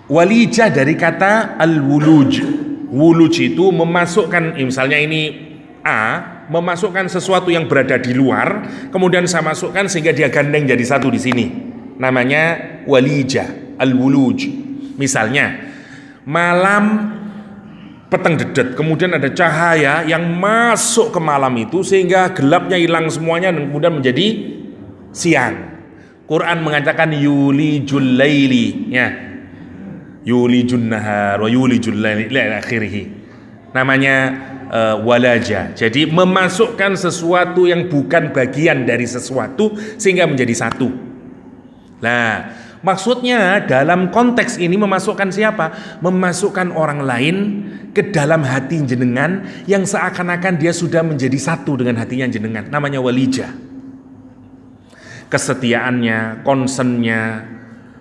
Walijah dari kata al-wuluj. Wuluj itu memasukkan, misalnya ini A, memasukkan sesuatu yang berada di luar, kemudian saya masukkan sehingga dia gandeng jadi satu di sini. Namanya walijah, al-wuluj. Misalnya malam peteng dedet, kemudian ada cahaya yang masuk ke malam itu sehingga gelapnya hilang semuanya dan kemudian menjadi siang. Quran mengatakan yulijul laili, ya, yulijun nahar wa yulijul laili ila akhirih. Namanya walaja. Jadi memasukkan sesuatu yang bukan bagian dari sesuatu sehingga menjadi satu. Nah, maksudnya dalam konteks ini memasukkan siapa? Memasukkan orang lain ke dalam hati jenengan yang seakan-akan dia sudah menjadi satu dengan hatinya jenengan. Namanya walijah. Kesetiaannya, concernnya,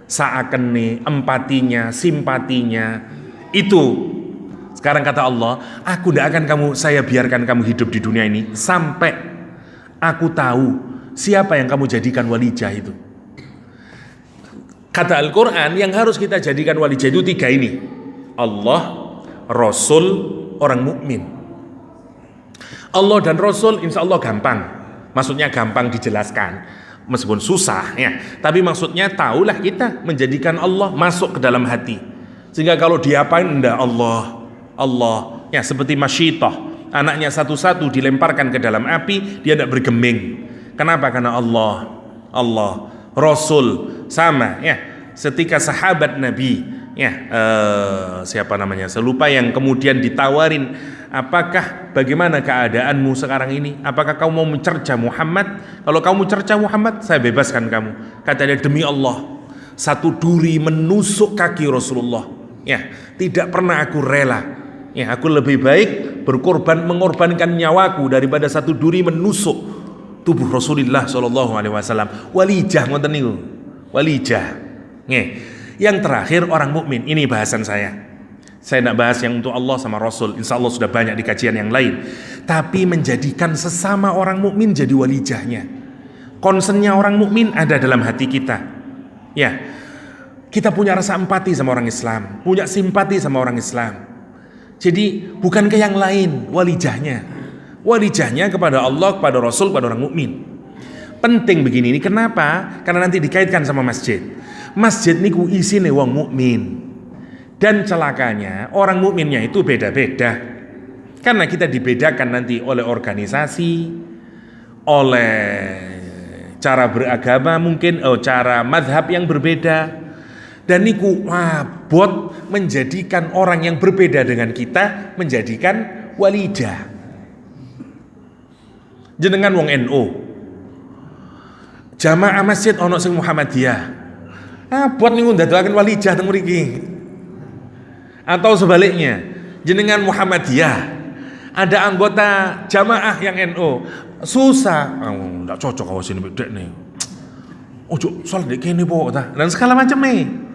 saakene, empatinya, simpatinya, itu. Sekarang kata Allah, aku tidak akan saya biarkan kamu hidup di dunia ini sampai aku tahu siapa yang kamu jadikan walijah itu. Kata Al-Quran, yang harus kita jadikan walijah itu 3 ini: Allah, Rasul, orang mukmin. Allah dan Rasul insya Allah gampang. Maksudnya gampang dijelaskan, meskipun susah ya. Tapi maksudnya tahulah kita menjadikan Allah masuk ke dalam hati, sehingga kalau diapain enggak Allah ya, seperti Masyitah, anaknya satu-satu dilemparkan ke dalam api, dia tidak bergeming. Kenapa? Karena Allah, Rasul sama ya. Setika sahabat Nabi ya, siapa namanya, saya lupa, yang kemudian ditawarin, apakah bagaimana keadaanmu sekarang ini, apakah kamu mau mencerca Muhammad? Kalau kamu cerca Muhammad, saya bebaskan kamu. Kata dia, demi Allah, satu duri menusuk kaki Rasulullah ya, tidak pernah aku rela ya, aku lebih baik mengorbankan nyawaku daripada satu duri menusuk tubuh Rasulullah SAW. Walijah, ngoten niku, walijah. Yang terakhir orang mukmin. Ini bahasan saya tidak bahas yang untuk Allah sama Rasul, insya Allah sudah banyak di kajian yang lain. Tapi menjadikan sesama orang mukmin jadi walijahnya. Concernnya orang mukmin ada dalam hati kita ya. Kita punya rasa empati sama orang Islam, punya simpati sama orang Islam. Jadi bukan ke yang lain walijahnya kepada Allah, kepada Rasul, kepada orang mukmin. Penting begini, ini kenapa? Karena nanti dikaitkan sama masjid. Masjid niku isine wong mukmin. Dan celakanya orang mukminnya itu beda-beda. Karena kita dibedakan nanti oleh organisasi, oleh cara beragama mungkin, cara madhab yang berbeda. Dan niku bot menjadikan orang yang berbeda dengan kita menjadikan walijah. Jenengan wong NU, jamaah masjid ono sing Muhammadiyah, buat niku ndadekaken walijah teng mriki. Atau sebaliknya, jenengan Muhammadiyah, ada anggota jamaah yang NU, susah, ndak cocok kau sini bedek nih. Ojo soal dek kene po ta, dan segala macam nih.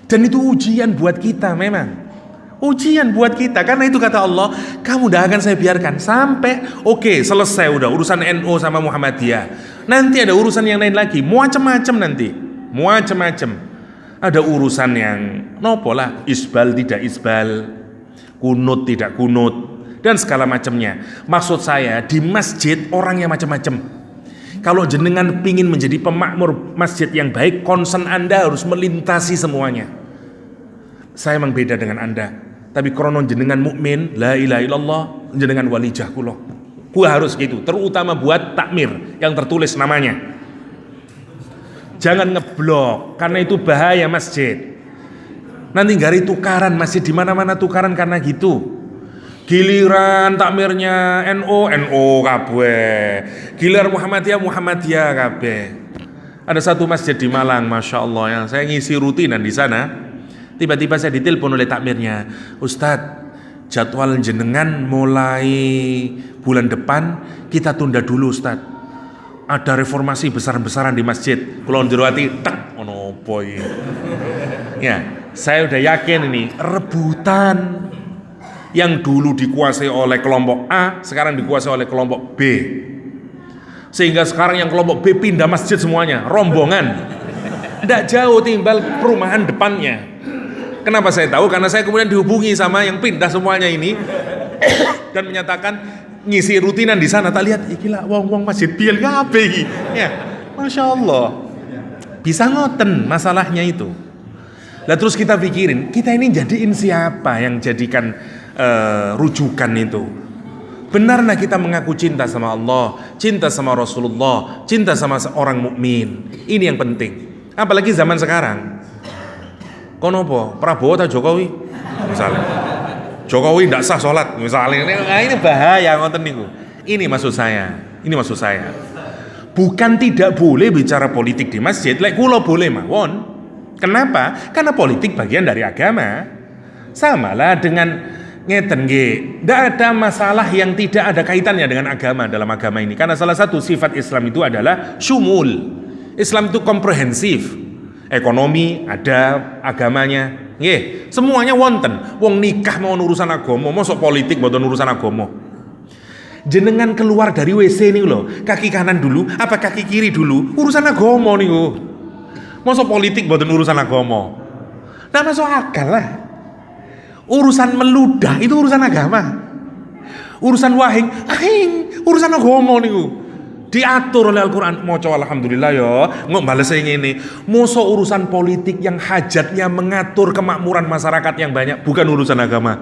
Dan itu ujian buat kita, memang ujian buat kita. Karena itu kata Allah, kamu dah akan saya biarkan sampai selesai udah urusan NU sama Muhammadiyah. Nanti ada urusan yang lain lagi, macam-macam nanti, macam-macam. Ada urusan yang isbal tidak isbal, kunut tidak kunut, dan segala macamnya. Maksud saya, di masjid orang yang macam-macam. Kalau jenengan pingin menjadi pemakmur masjid yang baik, concern Anda harus melintasi semuanya. Saya memang beda dengan Anda, tapi krono jenengan mukmin, la ilaha illallah, jenengan walijah kula. Gua harus gitu, terutama buat takmir yang tertulis namanya. Jangan ngeblok, karena itu bahaya masjid. Nanti gari tukaran masjid, di mana-mana tukaran karena gitu. Giliran takmirnya NU kabeh, giliran Muhammadiyah kabeh. Ada satu masjid di Malang, masya Allah, yang saya ngisi rutinan di sana. Tiba-tiba saya ditelepon oleh takmirnya, Ustadz, jadwal jenengan mulai bulan depan kita tunda dulu, Ustadz. ada reformasi besar-besaran di masjid, kula njero ati tek ono apa iki. Ya, saya udah yakin ini rebutan yang dulu dikuasai oleh kelompok A, sekarang dikuasai oleh kelompok B. Sehingga sekarang yang kelompok B pindah masjid semuanya, rombongan. Tidak jauh timbal perumahan depannya. Kenapa saya tahu? Karena saya kemudian dihubungi sama yang pindah semuanya ini dan menyatakan ngisi rutinan di sana. Tak lihat, gila, wong masjid biel ngabe iki. Ya, masya Allah. Bisa ngoten masalahnya itu. Lah terus kita pikirin, kita ini jadiin siapa yang jadikan rujukan itu? Benarlah kita mengaku cinta sama Allah, cinta sama Rasulullah, cinta sama seorang mukmin. Ini yang penting. Apalagi zaman sekarang. Kono apa? Prabowo atau Jokowi? Misalnya. Jokowi tidak sah sholat misalnya. Nah, ini bahaya ngoten niku. Ini maksud saya. Bukan tidak boleh bicara politik di masjid, lek kula boleh mawon. Kenapa? Karena politik bagian dari agama. Samalah dengan ngeten nggih. Tidak ada masalah yang tidak ada kaitannya dengan agama dalam agama ini. Karena salah satu sifat Islam itu adalah syumul. Islam itu komprehensif. Ekonomi ada, agamanya nggih, semuanya wonten. Wong nikah mau urusan agama, mosok politik mboten urusan agama. Jenengan keluar dari WC nih loh, kaki kanan dulu apa kaki kiri dulu, urusan agama niku. Mosok politik mboten urusan agama. Nah masuk akal lah. Urusan meludah itu urusan agama. Urusan wahing, urusan agama niku. Diatur oleh Al-Quran. Moco alhamdulillah ya. Nggak bales ini. Musuh urusan politik yang hajatnya mengatur kemakmuran masyarakat yang banyak, bukan urusan agama.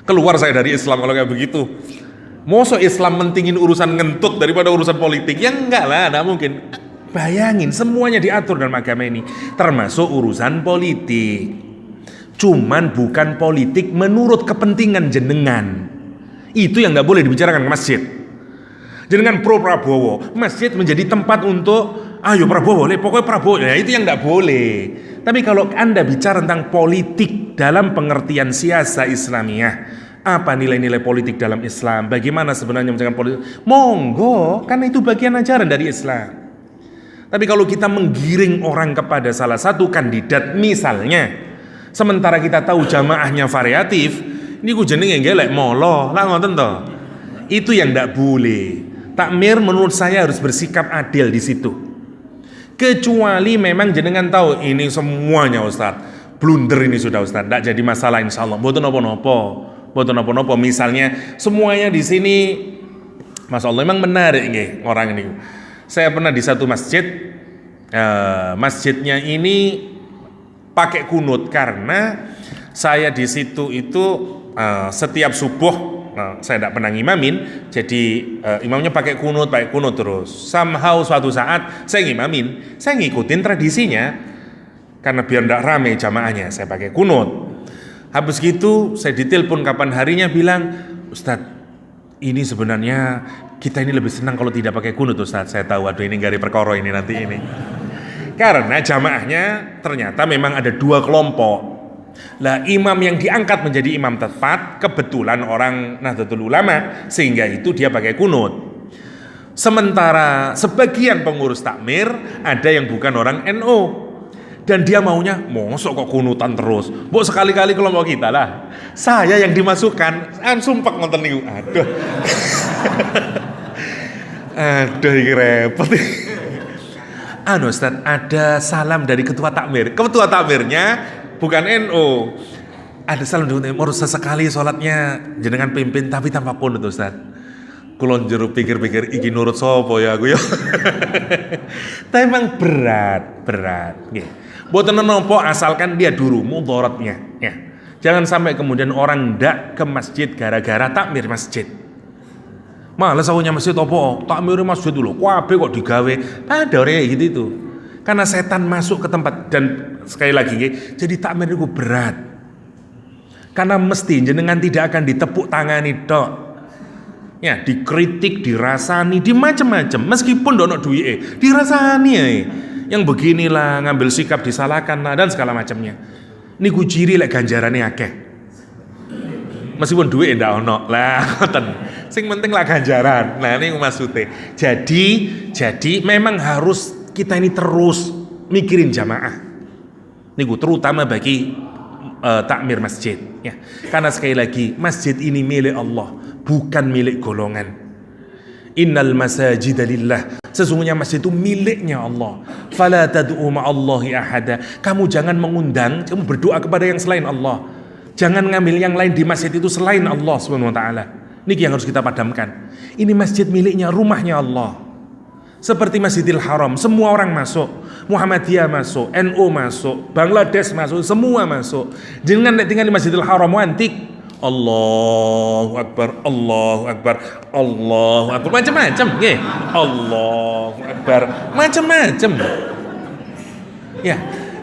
Keluar saya dari Islam kalau kayak begitu. Musuh Islam mentingin urusan ngentut daripada urusan politik. Ya enggak lah, enggak mungkin. Bayangin semuanya diatur dalam agama ini, termasuk urusan politik. Cuman bukan politik menurut kepentingan jenengan. Itu yang enggak boleh dibicarakan ke masjid. Jenengan pro Prabowo, masjid menjadi tempat untuk ayo Prabowo, pokoknya Prabowo. Ya itu yang tidak boleh. Tapi kalau Anda bicara tentang politik dalam pengertian siasa Islamiyah, apa nilai-nilai politik dalam Islam, bagaimana sebenarnya menjalankan politik, monggo, karena itu bagian ajaran dari Islam. Tapi kalau kita menggiring orang kepada salah satu kandidat misalnya, sementara kita tahu jamaahnya variatif, ini ku jenenge ngelek molo, lah ngoten to. Itu yang tidak boleh. Takmir menurut saya harus bersikap adil di situ. Kecuali memang jenengan tahu ini semuanya Ustaz, blunder ini sudah Ustaz, tidak jadi masalah insya Allah. Mboten napa-napa. Misalnya semuanya di sini, Masya Allah memang menarik nggih orang ini. Saya pernah di satu masjid, masjidnya ini pakai kunut karena saya di situ itu setiap subuh. Saya tidak pernah ngimamin, jadi imamnya pakai kunut terus. Somehow suatu saat saya ngimamin, saya ngikutin tradisinya karena biar tidak rame jamaahnya, saya pakai kunut. Habis gitu saya ditelepon kapan harinya bilang, Ustadz, ini sebenarnya kita ini lebih senang kalau tidak pakai kunut Ustadz. Saya tahu, aduh ini gari perkara ini nanti ini. Karena jamaahnya ternyata memang ada dua kelompok. Lah imam yang diangkat menjadi imam tepat kebetulan orang Nahdlatul Ulama, sehingga itu dia pakai kunut. Sementara sebagian pengurus takmir ada yang bukan orang NU dan dia maunya mosok kok kunutan terus. Mbok sekali-kali kelompok kita lah. Saya yang dimasukkan sumpek ngonten niku. Aduh. Aduh iki repot. Ustaz, ada salam dari ketua takmir. Ketua takmirnya bukan NU. Ada salam dari NU, sesekali sholatnya jenengan pimpin tapi tanpa kunut Ustaz. Kulon jero pikir-pikir iki nurut sopo ya aku ya. Tapi memang berat. Nggih. Mboten napa asalkan dia dulu mudaratnya ya. Jangan sampai kemudian orang ndak ke masjid gara-gara takmir masjid. Malah sawunya masjid apa? Takmir masjid dulu. Kabeh kok digawe. Ada orang kayak gitu itu. Karena setan masuk ke tempat dan sekali lagi jadi takmir itu berat. Karena mesti jenengan tidak akan ditepuk tangani tok. Ya, dikritik, dirasani, di macam-macam. Meskipun dono duwike, dirasani ya. Yang beginilah ngambil sikap disalahkan lah dan segala macamnya. Niku ciri lek ganjarane akeh. Meskipun duit ndak ono. Lah ngoten. Sing penting lah ganjaran. Nah, ini maksudnya. Jadi memang harus kita ini terus mikirin jamaah. Niku terutama bagi takmir masjid ya. Karena sekali lagi masjid ini milik Allah, bukan milik golongan. Innal masajida lillah. Sesungguhnya masjid itu miliknya Allah. Fala tad'u ma'allahi ahada. Kamu jangan mengundang, kamu berdoa kepada yang selain Allah. Jangan ngambil yang lain di masjid itu selain Allah Subhanahu wa taala. Niki yang harus kita padamkan. Ini masjid miliknya, rumahnya Allah. Seperti Masjidil Haram, semua orang masuk. Muhammadiyah masuk, NU masuk, Bangladesh masuk, semua masuk. Jangan tinggal di Masjidil Haram antik. Allahu Akbar, Allahu Akbar, Allahu Akbar, macam-macam, nggih. Allahu Akbar, macam-macam.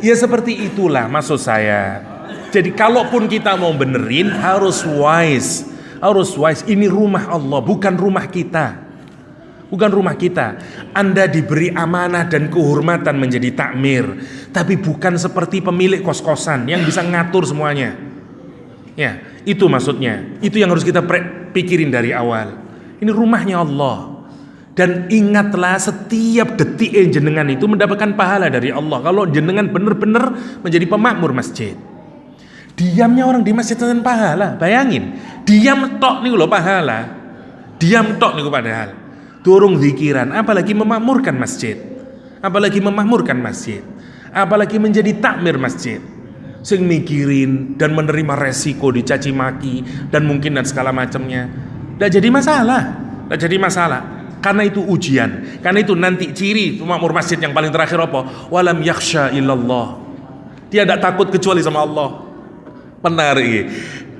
Ya seperti itulah maksud saya. Jadi kalaupun kita mau benerin harus wise. Ini rumah Allah, bukan rumah kita. Bukan rumah kita. Anda diberi amanah dan kehormatan menjadi takmir, tapi bukan seperti pemilik kos-kosan yang bisa ngatur semuanya. Ya, itu maksudnya. Itu yang harus kita pikirin dari awal. Ini rumahnya Allah. Dan ingatlah setiap detik jenengan itu mendapatkan pahala dari Allah kalau jenengan benar-benar menjadi pemakmur masjid. Diamnya orang di masjid dengan pahala. Bayangin, diam tok nih loh pahala. Diam tok nih padahal. Durung zikiran, apalagi memakmurkan masjid. Apalagi menjadi takmir masjid. Sing mikirin dan menerima resiko dicaci maki dan mungkin dan segala macamnya. Nggak jadi masalah. Karena itu ujian. Karena itu nanti ciri pemakmur masjid yang paling terakhir apa? Walam yakhsha illallah. Dia tidak takut kecuali sama Allah. Menarik.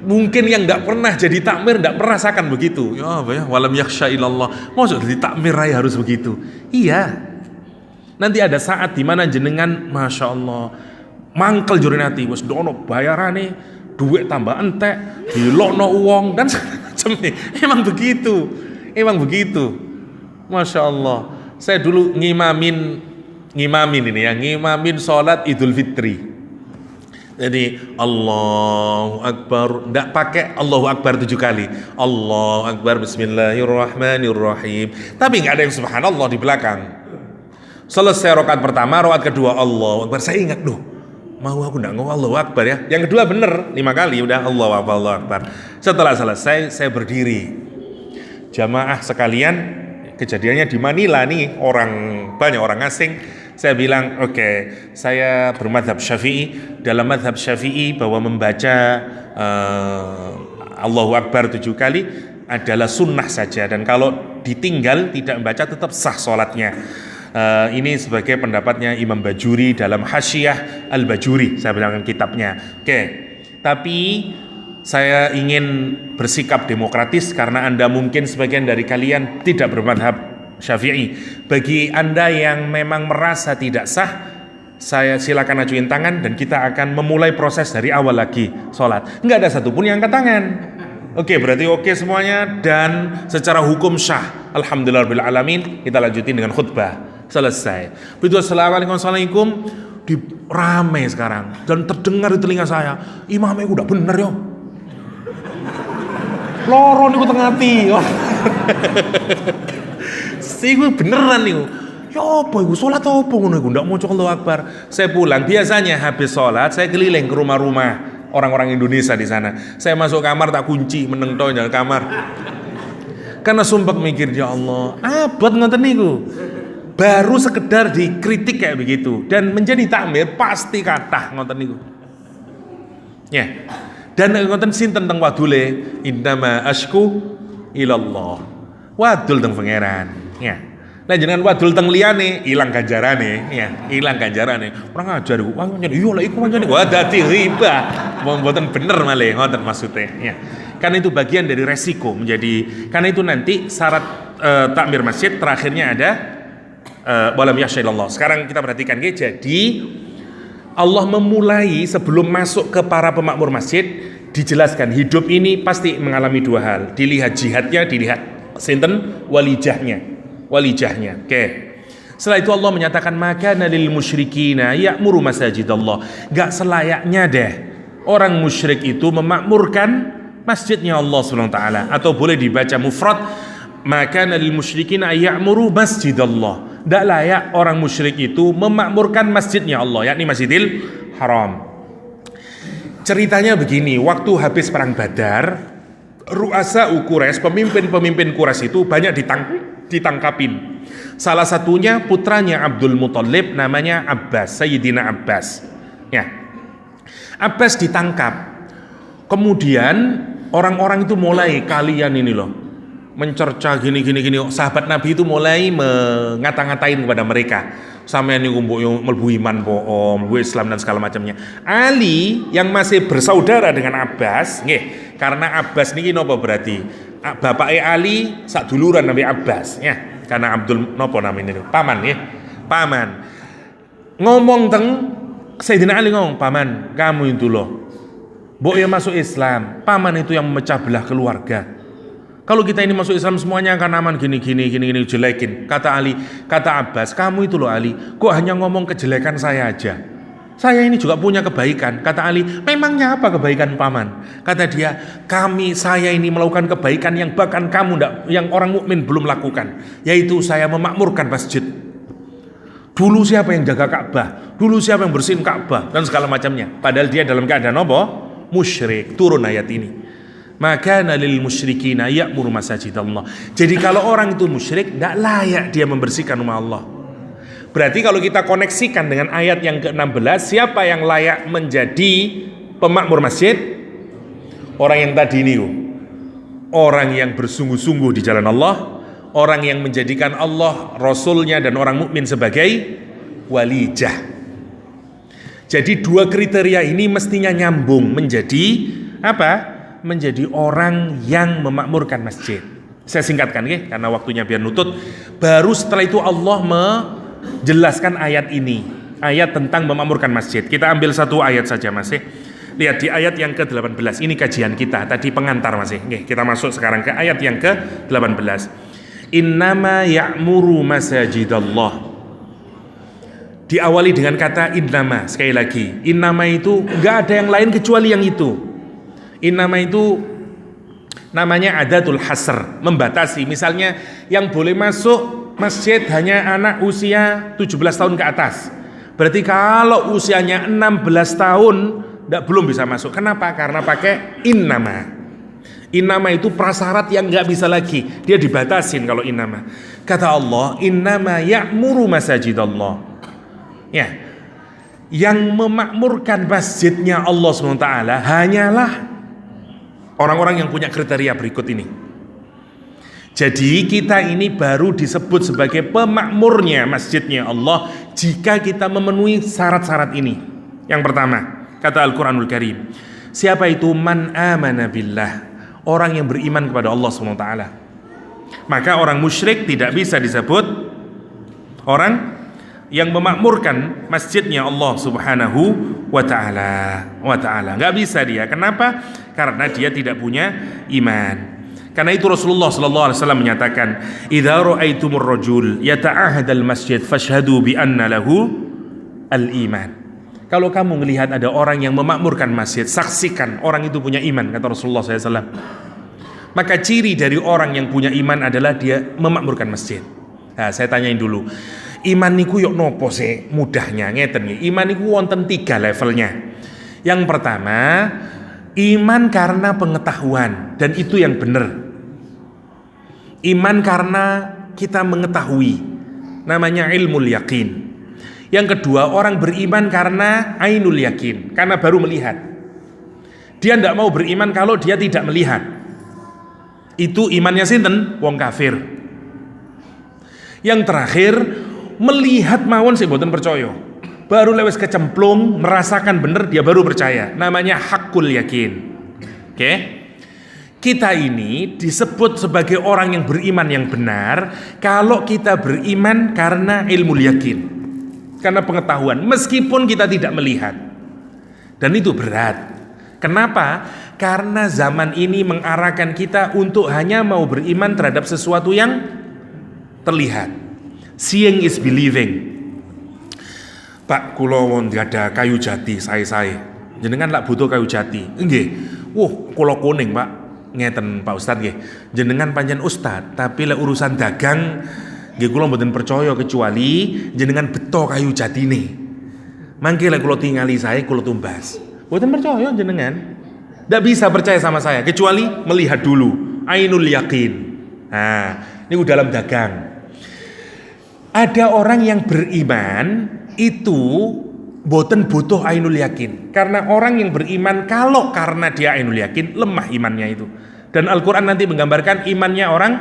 Mungkin yang nggak pernah jadi takmir nggak merasakan begitu. Ya, walam yakhsha illallah. Maksud jadi takmir raya harus begitu. Iya. Nanti ada saat di mana jenengan, masya Allah, mangkel jurinati, wes dono bayarane, duit tambah entek, dilokno uang dan macam nih. Emang begitu. Masya Allah. Saya dulu ngimamin sholat Idul Fitri. Jadi Allahu Akbar, tidak pakai Allahu Akbar 7 kali. Allahu Akbar, Bismillahirrahmanirrahim. Tapi nggak ada yang Subhanallah di belakang. Selesai rakaat pertama, rakaat kedua Allahu Akbar. Saya ingat, mau aku nggak ngomong Allahu Akbar ya. Yang kedua bener 5 kali, udah Allahu Akbar. Setelah selesai, saya berdiri. Jamaah sekalian, kejadiannya di Manila nih, banyak orang asing. Saya bilang, oke, saya bermadhab Syafi'i. Dalam madhab Syafi'i bahwa membaca Allahu Akbar 7 kali adalah sunnah saja. Dan kalau ditinggal tidak membaca tetap sah sholatnya. Ini sebagai pendapatnya Imam Bajuri dalam Hasyiah Al-Bajuri. Saya bilangkan kitabnya. Oke, tapi saya ingin bersikap demokratis karena Anda mungkin sebagian dari kalian tidak bermadhab Syafi'i. Bagi Anda yang memang merasa tidak sah, saya silakan ajuin tangan dan kita akan memulai proses dari awal lagi sholat. Nggak ada satupun yang angkat tangan. Oke, berarti oke semuanya dan secara hukum syah. Alhamdulillahirabbil alamin. Kita lanjutin dengan khutbah. Selesai. Begitu assalamualaikum di ramai sekarang dan terdengar di telinga saya, imamnya udah bener yo. Loro niku tengah ati. Sih gue beneran nih. Ya apa iku salat apa ngono iku ndak maca Allahu Akbar. Saya pulang biasanya habis salat saya keliling ke rumah-rumah orang-orang Indonesia di sana. Saya masuk kamar tak kunci meneng to nang kamar. Karena sumpah mikir ya Allah, abot ngoten niku. Baru sekedar dikritik kayak begitu dan menjadi takmir pasti kathah ngoten niku. Ya. Dan ngoten sinten teng wadule innama asyku ilallah. Wadul teng pangeran. Ya. Nah jenengan wadul teng liyane ilang ganjarane, ya, ilang ganjarane. Ora ngajar iku. Wah nyen iya lek iku pancen wah dadi riba. Mboten bener malih ngoten maksudnya, ya. Karena itu bagian dari resiko menjadi karena itu nanti syarat takmir masjid terakhirnya ada walam yakhsha illallah. Sekarang kita perhatikan jadi Allah memulai sebelum masuk ke para pemakmur masjid dijelaskan hidup ini pasti mengalami 2 hal. Dilihat jihadnya, dilihat sinten walijahnya. Oke. Setelah itu Allah menyatakan maka lil musyrikina ya'muru masajidallah. Enggak selayaknya deh orang musyrik itu memakmurkan masjidnya Allah Subhanahu wa taala, atau boleh dibaca mufrad, maka lil musyrikin ayyamuru masjidallah. Tidak layak orang musyrik itu memakmurkan masjidnya Allah, yakni Masjidil Haram. Ceritanya begini, waktu habis perang Badar, ru'asa Quraisy, pemimpin-pemimpin Quraisy itu banyak ditangkapin. Salah satunya putranya Abdul Muthalib, namanya Abbas, Sayyidina Abbas. Ya. Abbas ditangkap. Kemudian orang-orang itu mulai, kalian ini loh mencerca gini. Sahabat Nabi itu mulai mengata-ngatain kepada mereka, sampeyan niku mbok yo mlebu iman po, mlebu Islam dan segala macamnya. Ali yang masih bersaudara dengan Abbas, nggih, karena Abbas niki napa berarti? Bapake Ali sak duluran Nabi Abbas, ya. Karena Abdul napa namanya niku? Paman, nggih. Paman. Ngomong teng Sayyidina Ali ngomong, "Paman, kamu itu loh mbok ya masuk Islam, paman itu yang memecah belah keluarga. Kalau kita ini masuk Islam semuanya akan aman, gini jelekin." Kata Ali, kata Abbas, "Kamu itu loh Ali, kok hanya ngomong kejelekan saya aja? Saya ini juga punya kebaikan." Kata Ali, "Memangnya apa kebaikan paman?" Kata dia, saya ini melakukan kebaikan yang bahkan kamu yang orang mukmin belum lakukan, yaitu saya memakmurkan masjid. Dulu siapa yang jaga Ka'bah? Dulu siapa yang bersihin Ka'bah? Dan segala macamnya. Padahal dia dalam keadaan apa? Musyrik. Turun ayat ini. Maka lil musyrikina ya'muru masajidallah. Jadi kalau orang itu musyrik, tidak layak dia membersihkan rumah Allah. Berarti kalau kita koneksikan dengan ayat yang ke-16, siapa yang layak menjadi pemakmur masjid? Orang yang tadi ini, orang yang bersungguh-sungguh di jalan Allah, orang yang menjadikan Allah, Rasulnya dan orang mukmin sebagai walijah. Jadi dua kriteria ini mestinya nyambung menjadi apa? Menjadi orang yang memakmurkan masjid. Saya singkatkan ya, karena waktunya biar nutut. Baru setelah itu Allah menjelaskan ayat ini, ayat tentang memakmurkan masjid. Kita ambil satu ayat saja masih. Lihat di ayat yang ke-18. Ini kajian kita tadi pengantar masih. Oke, kita masuk sekarang ke ayat yang ke-18. Innama ya'muru masajidallah. Diawali dengan kata innama. Sekali lagi, innama itu enggak ada yang lain kecuali yang itu. Innama itu namanya adatul hasr, membatasi. Misalnya yang boleh masuk masjid hanya anak usia 17 tahun ke atas. Berarti kalau usianya 16 tahun belum bisa masuk. Kenapa? Karena pakai innama. Innama itu prasyarat yang nggak bisa lagi. Dia dibatasin kalau innama. Kata Allah, innama ya'muru masajidallah. Ya, yang memakmurkan masjidnya Allah SWT hanyalah orang-orang yang punya kriteria berikut ini. Jadi kita ini baru disebut sebagai pemakmurnya masjidnya Allah jika kita memenuhi syarat-syarat ini. Yang pertama, kata Al-Quranul Karim, siapa itu? Man amana billah, orang yang beriman kepada Allah SWT. Maka orang musyrik tidak bisa disebut orang yang memakmurkan masjidnya Allah Subhanahu wa ta'ala. Nggak bisa dia. Kenapa? Karena dia tidak punya iman. Karena itu Rasulullah sallallahu alaihi wasallam menyatakan, "Idza ra'aitumur rajul yata'ahadal masjid fashhadu bi anna lahu al-iman." Kalau kamu melihat ada orang yang memakmurkan masjid, saksikan orang itu punya iman, kata Rasulullah SAW. Maka ciri dari orang yang punya iman adalah dia memakmurkan masjid. Nah, saya tanyain dulu, iman niku yok nopo sih mudahnya ngeten nggih. Iman niku wonten 3 levelnya. Yang pertama, iman karena pengetahuan, dan itu yang benar. Iman karena kita mengetahui, namanya ilmul yakin. Yang kedua, orang beriman karena ainul yakin, karena baru melihat. Dia tidak mau beriman kalau dia tidak melihat. Itu imannya sinten? Wong kafir. Yang terakhir, melihat mawon sing mboten percaya. Baru lewes kecemplung, merasakan benar, dia baru percaya. Namanya hakul yakin. Oke? Kita ini disebut sebagai orang yang beriman yang benar kalau kita beriman karena ilmu yakin, karena pengetahuan, meskipun kita tidak melihat. Dan itu berat. Kenapa? Karena zaman ini mengarahkan kita untuk hanya mau beriman terhadap sesuatu yang terlihat. Seeing is believing. Pak, kula won ada kayu jati saya. Jenengan lak butuh kayu jati. Nggih. kula kuning Pak. Ngeten Pak Ustad nggih. Jenengan pancen ustad, tapi lek urusan dagang nggih kula mboten percaya kecuali jenengan beto kayu jatine. Mangke lek kula tingali saya kula tumbas. Mboten percaya jenengan. Ndak bisa percaya sama saya kecuali melihat dulu. Ainul yakin. Nah, ini dalam dagang. Ada orang yang beriman itu boten butuh ainul yakin. Karena orang yang beriman kalau karena dia ainul yakin lemah imannya itu. Dan Al-Quran nanti menggambarkan imannya orang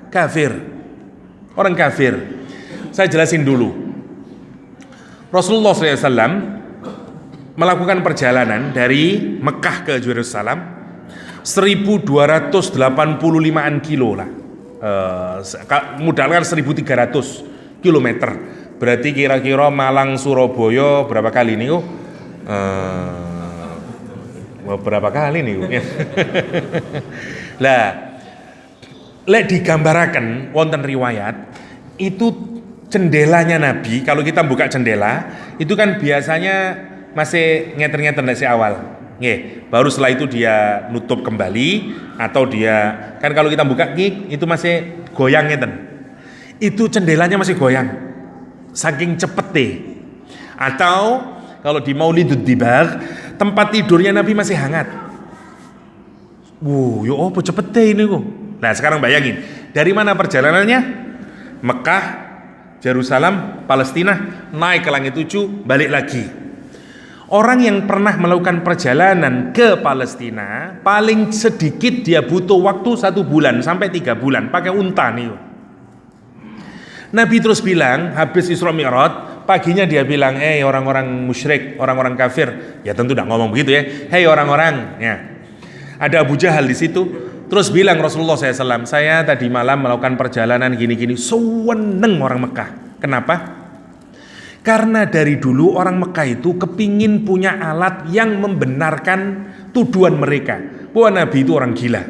kafir. Orang kafir. Saya jelasin dulu. Rasulullah SAW melakukan perjalanan dari Mekah ke Yerusalem 1285an kilo lah. Modalkan 1300 kilometer. Berarti kira-kira Malang Surabaya berapa kali nih? Berapa kali nih? Lah, lek digambaraken wonten riwayat itu jendelanya Nabi. Kalau kita buka jendela, itu kan biasanya masih ngeter-ngeter dari awal. Nggih, baru setelah itu dia nutup kembali atau dia kan kalau kita buka itu masih goyang ngeten. Itu jendelanya masih goyang. Saking cepet deh. Atau kalau di Maulidud Dibar, tempat tidurnya Nabi masih hangat. Yo apa cepet deh ini kok. Nah sekarang bayangin, dari mana perjalanannya? Mekah, Yerusalem, Palestina, naik ke langit 7, balik lagi. Orang yang pernah melakukan perjalanan ke Palestina, paling sedikit dia butuh waktu 1 bulan sampai 3 bulan pakai unta nih. Nabi terus bilang, habis Isra Mi'raj, paginya dia bilang, orang-orang musyrik, orang-orang kafir. Ya tentu tidak ngomong begitu ya. Hei orang-orang, ya. Ada Abu Jahal di situ. Terus bilang Rasulullah SAW, saya tadi malam melakukan perjalanan gini-gini. Seneng orang Mekah. Kenapa? Karena dari dulu orang Mekah itu kepingin punya alat yang membenarkan tuduhan mereka bahwa Nabi itu orang gila.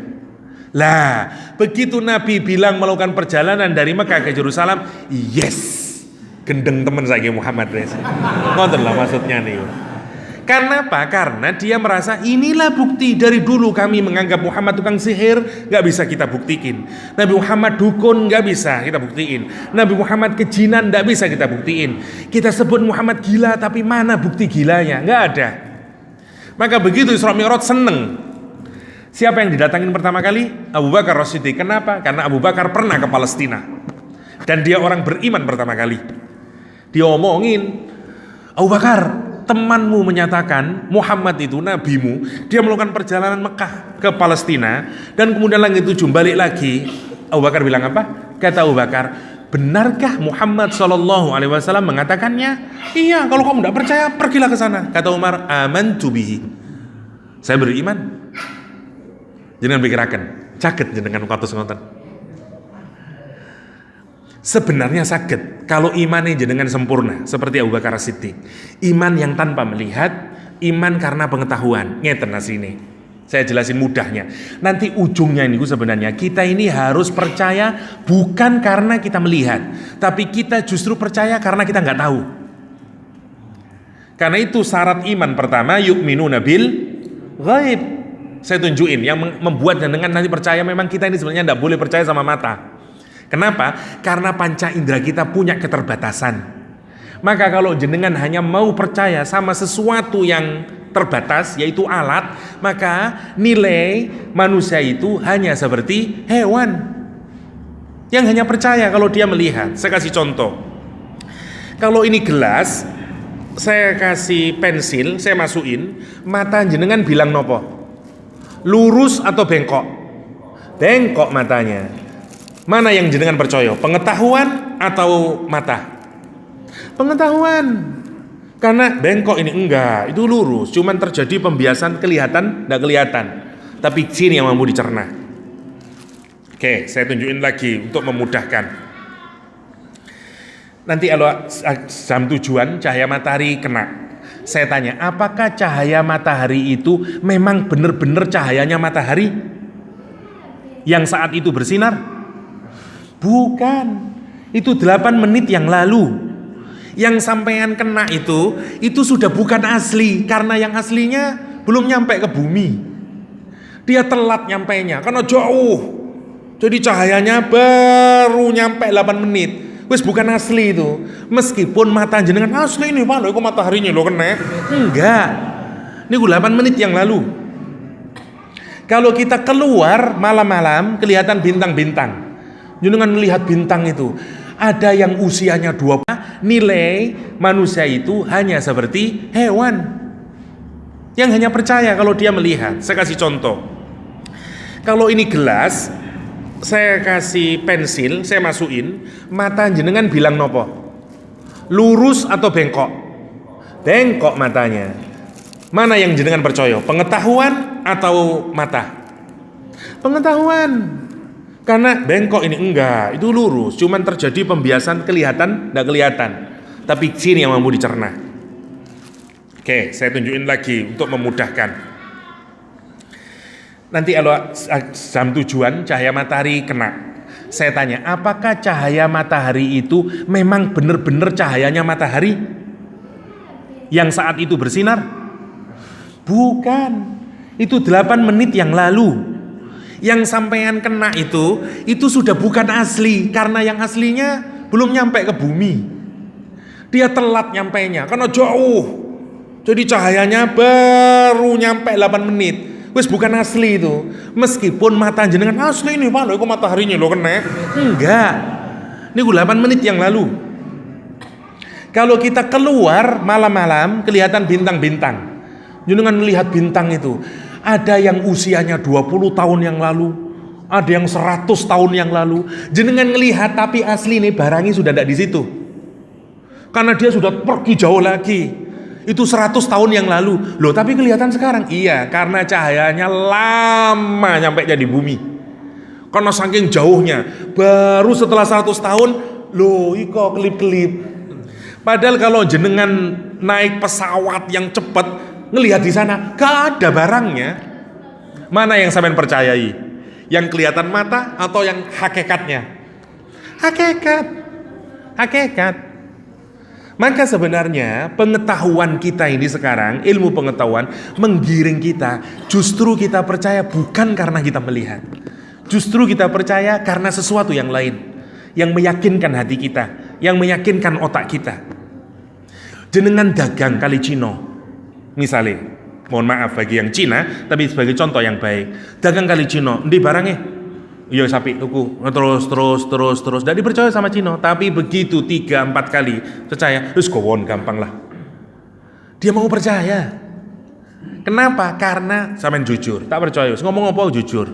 Lah, begitu Nabi bilang melakukan perjalanan dari Mekah ke Yerusalem, yes, gendeng temen saya Muhammad Reza. Ngoten lah maksudnya nih. Karena apa? Karena dia merasa inilah bukti dari dulu kami menganggap Muhammad tukang sihir, nggak bisa kita buktikan. Nabi Muhammad dukun nggak bisa kita buktiin. Nabi Muhammad kejinan nggak bisa kita buktiin. Kita sebut Muhammad gila, tapi mana bukti gilanya? Nggak ada. Maka begitu Isra Mi'raj seneng. Siapa yang didatangin pertama kali? Abu Bakar As-Siddiq. Kenapa? Karena Abu Bakar pernah ke Palestina dan dia orang beriman pertama kali. Dia omongin, Abu Bakar, temanmu menyatakan Muhammad itu nabimu, dia melakukan perjalanan Mekah ke Palestina dan kemudian langit 7 balik lagi. Abu Bakar bilang apa? Kata Abu Bakar, benarkah Muhammad SAW mengatakannya? Iya, kalau kamu tidak percaya pergilah ke sana. Kata Umar, amantu bihi, saya beriman. Jangan pikirakan, caket jenengan kados ngoten. Sebenarnya sakit kalau imannya jenengan sempurna seperti Abu Bakar As-Siddiq. Iman yang tanpa melihat, iman karena pengetahuan. Ngeten asline. Saya jelasin mudahnya. Nanti ujungnya ini sebenarnya kita ini harus percaya bukan karena kita melihat, tapi kita justru percaya karena kita nggak tahu. Karena itu syarat iman pertama, yu'minuna bil ghaib. Saya tunjukin yang membuat jenengan nanti percaya memang kita ini sebenarnya tidak boleh percaya sama mata. Kenapa? Karena panca indera kita punya keterbatasan. Maka kalau jenengan hanya mau percaya sama sesuatu yang terbatas, yaitu alat, maka nilai manusia itu hanya seperti hewan yang hanya percaya kalau dia melihat. Saya kasih contoh. Kalau ini gelas, saya kasih pensil, saya masukin, mata jenengan bilang nopo? Lurus atau bengkok? Bengkok matanya. Mana yang jenengan percaya? Pengetahuan atau mata? Pengetahuan. Karena bengkok ini enggak, itu lurus. Cuman terjadi pembiasan kelihatan, enggak kelihatan. Tapi sini yang mampu dicerna. Oke, saya tunjukin lagi untuk memudahkan. Nanti kalau jam tujuan cahaya matahari kena. Saya tanya, apakah cahaya matahari itu memang benar-benar cahayanya matahari yang saat itu bersinar? Bukan. Itu 8 menit yang lalu. Yang sampean kena itu sudah bukan asli. Karena yang aslinya belum nyampe ke bumi. Dia telat nyampainya karena jauh. Jadi cahayanya baru nyampe 8 menit. Wis bukan asli itu. Meskipun mata jenengan asli ini Pak, lho iku mataharinya lho kena. Enggak. Ini 8 menit yang lalu. Kalau kita keluar malam-malam kelihatan bintang-bintang. Jenengan melihat bintang itu. Ada yang usianya 20. Nilai manusia itu hanya seperti hewan yang hanya percaya kalau dia melihat. Saya kasih contoh. Kalau ini gelas, saya kasih pensil, saya masukin, mata jenengan bilang nopo? Lurus atau bengkok? Bengkok matanya. Mana yang jenengan percaya? Pengetahuan atau mata? Pengetahuan. Karena bengkok ini enggak, itu lurus. Cuman terjadi pembiasan kelihatan, enggak kelihatan. Tapi sini yang mampu dicerna. Oke, saya tunjukin lagi untuk memudahkan. Nanti kalau jam tujuan cahaya matahari kena, saya tanya, apakah cahaya matahari itu memang benar-benar cahayanya matahari yang saat itu bersinar? Bukan. Itu 8 menit yang lalu. Yang sampean kena itu sudah bukan asli, karena yang aslinya belum nyampe ke bumi. Dia telat nyampainya karena jauh. Jadi cahayanya baru nyampe 8 menit. Wis bukan asli itu. Meskipun mata jenengan asli ini Pak, lho iku mataharinya lho kena. Enggak. Ini 8 menit yang lalu. Kalau kita keluar malam-malam kelihatan bintang-bintang. Jenengan melihat bintang itu. Ada yang usianya 20 tahun yang lalu, ada yang 100 tahun yang lalu. Jenengan melihat tapi asli nih barangnya sudah tidak di situ. Karena dia sudah pergi jauh lagi. Itu 100 tahun yang lalu. Loh, tapi kelihatan sekarang. Iya, karena cahayanya lama nyampe di bumi. Karena saking jauhnya, baru setelah 100 tahun, loh, iko kelip-kelip. Padahal kalau jenengan naik pesawat yang cepat, ngelihat di sana, gak ada barangnya. Mana yang sampean percayai? Yang kelihatan mata atau yang hakikatnya? Hakikat. Maka sebenarnya pengetahuan kita ini sekarang, ilmu pengetahuan menggiring kita. Justru kita percaya bukan karena kita melihat. Justru kita percaya karena sesuatu yang lain, yang meyakinkan hati kita, yang meyakinkan otak kita. Jenengan dagang kali Cino, misalnya, mohon maaf bagi yang Cina, tapi sebagai contoh yang baik, dagang kali Cino, di barangnya, iya sapi tuku, terus, tidak dipercaya sama Cino, tapi begitu 3-4 kali percaya, terus kowon gampang lah, dia mau percaya. Kenapa? Karena sampean jujur, tak percaya, ngomong apa jujur.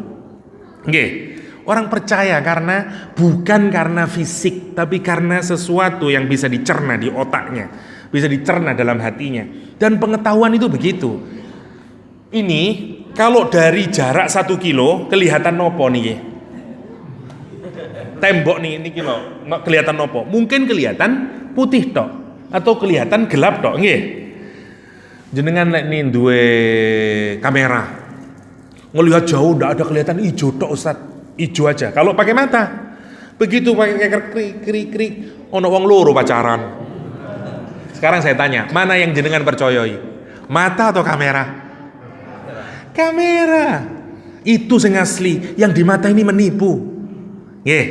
Oke, orang percaya karena bukan karena fisik, tapi karena sesuatu yang bisa dicerna di otaknya, bisa dicerna dalam hatinya. Dan pengetahuan itu begitu. Ini kalau dari jarak 1 kilo kelihatan nopo nih. Tembok nih ini kilo, kelihatan nopo? Mungkin kelihatan putih tok atau kelihatan gelap tok, nggih. Jenengan nek nih duwe kamera. Ngelihat jauh ndak ada kelihatan hijau tok Ustaz. Hijau aja. Kalau pakai mata. Begitu pakai krik ono wong loro pacaran. Sekarang saya tanya, mana yang jenengan percayai? Mata atau kamera? Kamera. Itu sing asli, yang di mata ini menipu. Nggih.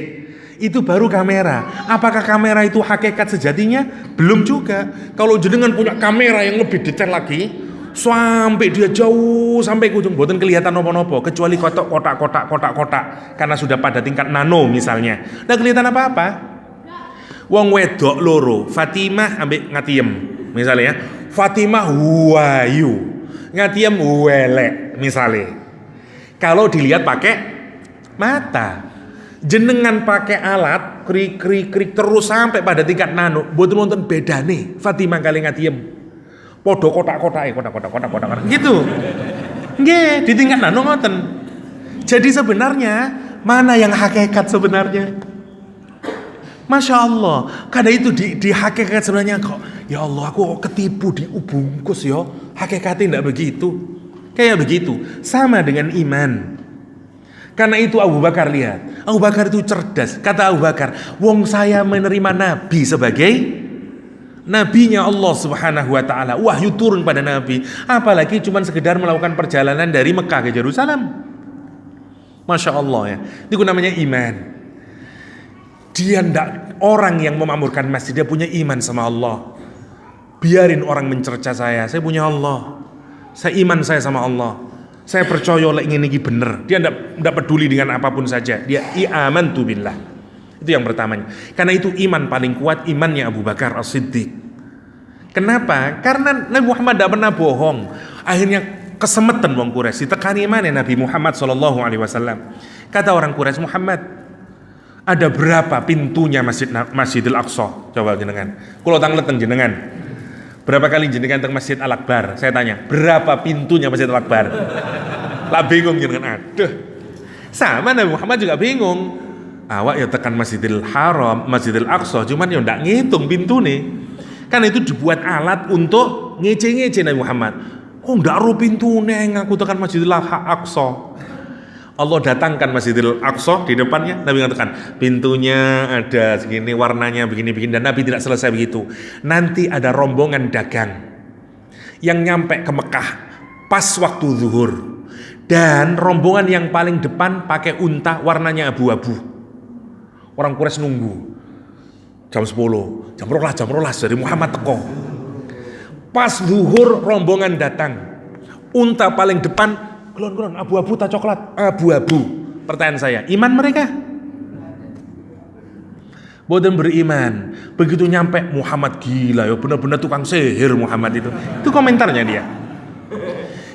Itu baru kamera. Apakah kamera itu hakikat sejatinya? Belum juga. Kalau jenengan punya kamera yang lebih detail lagi, sampai dia jauh sampai ke ujung, boten kelihatan nopo-nopo kecuali kotak-kotak karena sudah pada tingkat nano misalnya. Nggak kelihatan apa-apa. Wong wedok loro, Fatimah ambek Ngatiem misalnya ya. Fatimah wayu, Ngatiem welek misalnya. Kalau dilihat pakai mata, jenengan pakai alat krik terus sampai pada tingkat nano, boten wonten bedane Fatimah kali Ngatiem. Podo kotak-kotak gitu. Nggih, di tingkat nano ngoten. Jadi sebenarnya mana yang hakikat sebenarnya? Masya Allah, karena itu di hakikat sebenarnya kok, ya Allah aku ketipu diubungkus ya, hakikatnya tidak begitu. Kayak begitu, sama dengan iman. Karena itu Abu Bakar lihat, Abu Bakar itu cerdas. Kata Abu Bakar, wong saya menerima Nabi sebagai Nabinya Allah Subhanahu wa ta'ala, wahyu turun pada Nabi. Apalagi cuma sekedar melakukan perjalanan dari Mekah ke Yerusalem. Masya Allah ya. Itu namanya iman. Dia ndak, orang yang memakmurkan masjid, dia punya iman sama Allah. Biarin orang mencerca saya punya Allah. Saya iman saya sama Allah. Saya percaya oleh ini bener. Dia ndak peduli dengan apapun saja. Dia amantu billah. Itu yang pertamanya. Karena itu iman paling kuat, imannya Abu Bakar As-Siddiq. Kenapa? Karena Nabi Muhammad tidak pernah bohong. Akhirnya kesemetan wong Quraisy. Ditekani mana Nabi Muhammad SAW. Kata orang Quraisy, Muhammad, ada berapa pintunya Masjidil Aqsa? Coba jenengan. Kulo tanglet jenengan. Berapa kali jenengan teng Masjid Al-Akbar? Saya tanya, berapa pintunya Masjid Al-Akbar? Lah bingung jenengan. Aduh. Sama Nabi Muhammad juga bingung. Awak ya tekan Masjidil Haram, Masjidil Aqsa, cuman ya ndak ngitung pintu nih. Kan itu dibuat alat untuk ngece-ngece Nabi Muhammad. Kok ndak ro pintune ngaku tekan Masjidil Aqsa? Allah datangkan Masjidil Aqsa di depannya, Nabi mengatakan pintunya ada segini, warnanya begini-begini, dan Nabi tidak selesai begitu. Nanti ada rombongan dagang yang nyampe ke Mekah pas waktu zuhur, dan rombongan yang paling depan pakai unta warnanya abu-abu. Orang Quraisy nunggu jam 10, jam 12 dari Muhammad teko. Pas zuhur rombongan datang, unta paling depan gelon-gelon abu-abu tak coklat, abu-abu. Pertanyaan saya, iman mereka? Boten beriman. Begitu nyampe, Muhammad gila ya, benar-benar tukang sihir Muhammad itu. Itu komentarnya dia.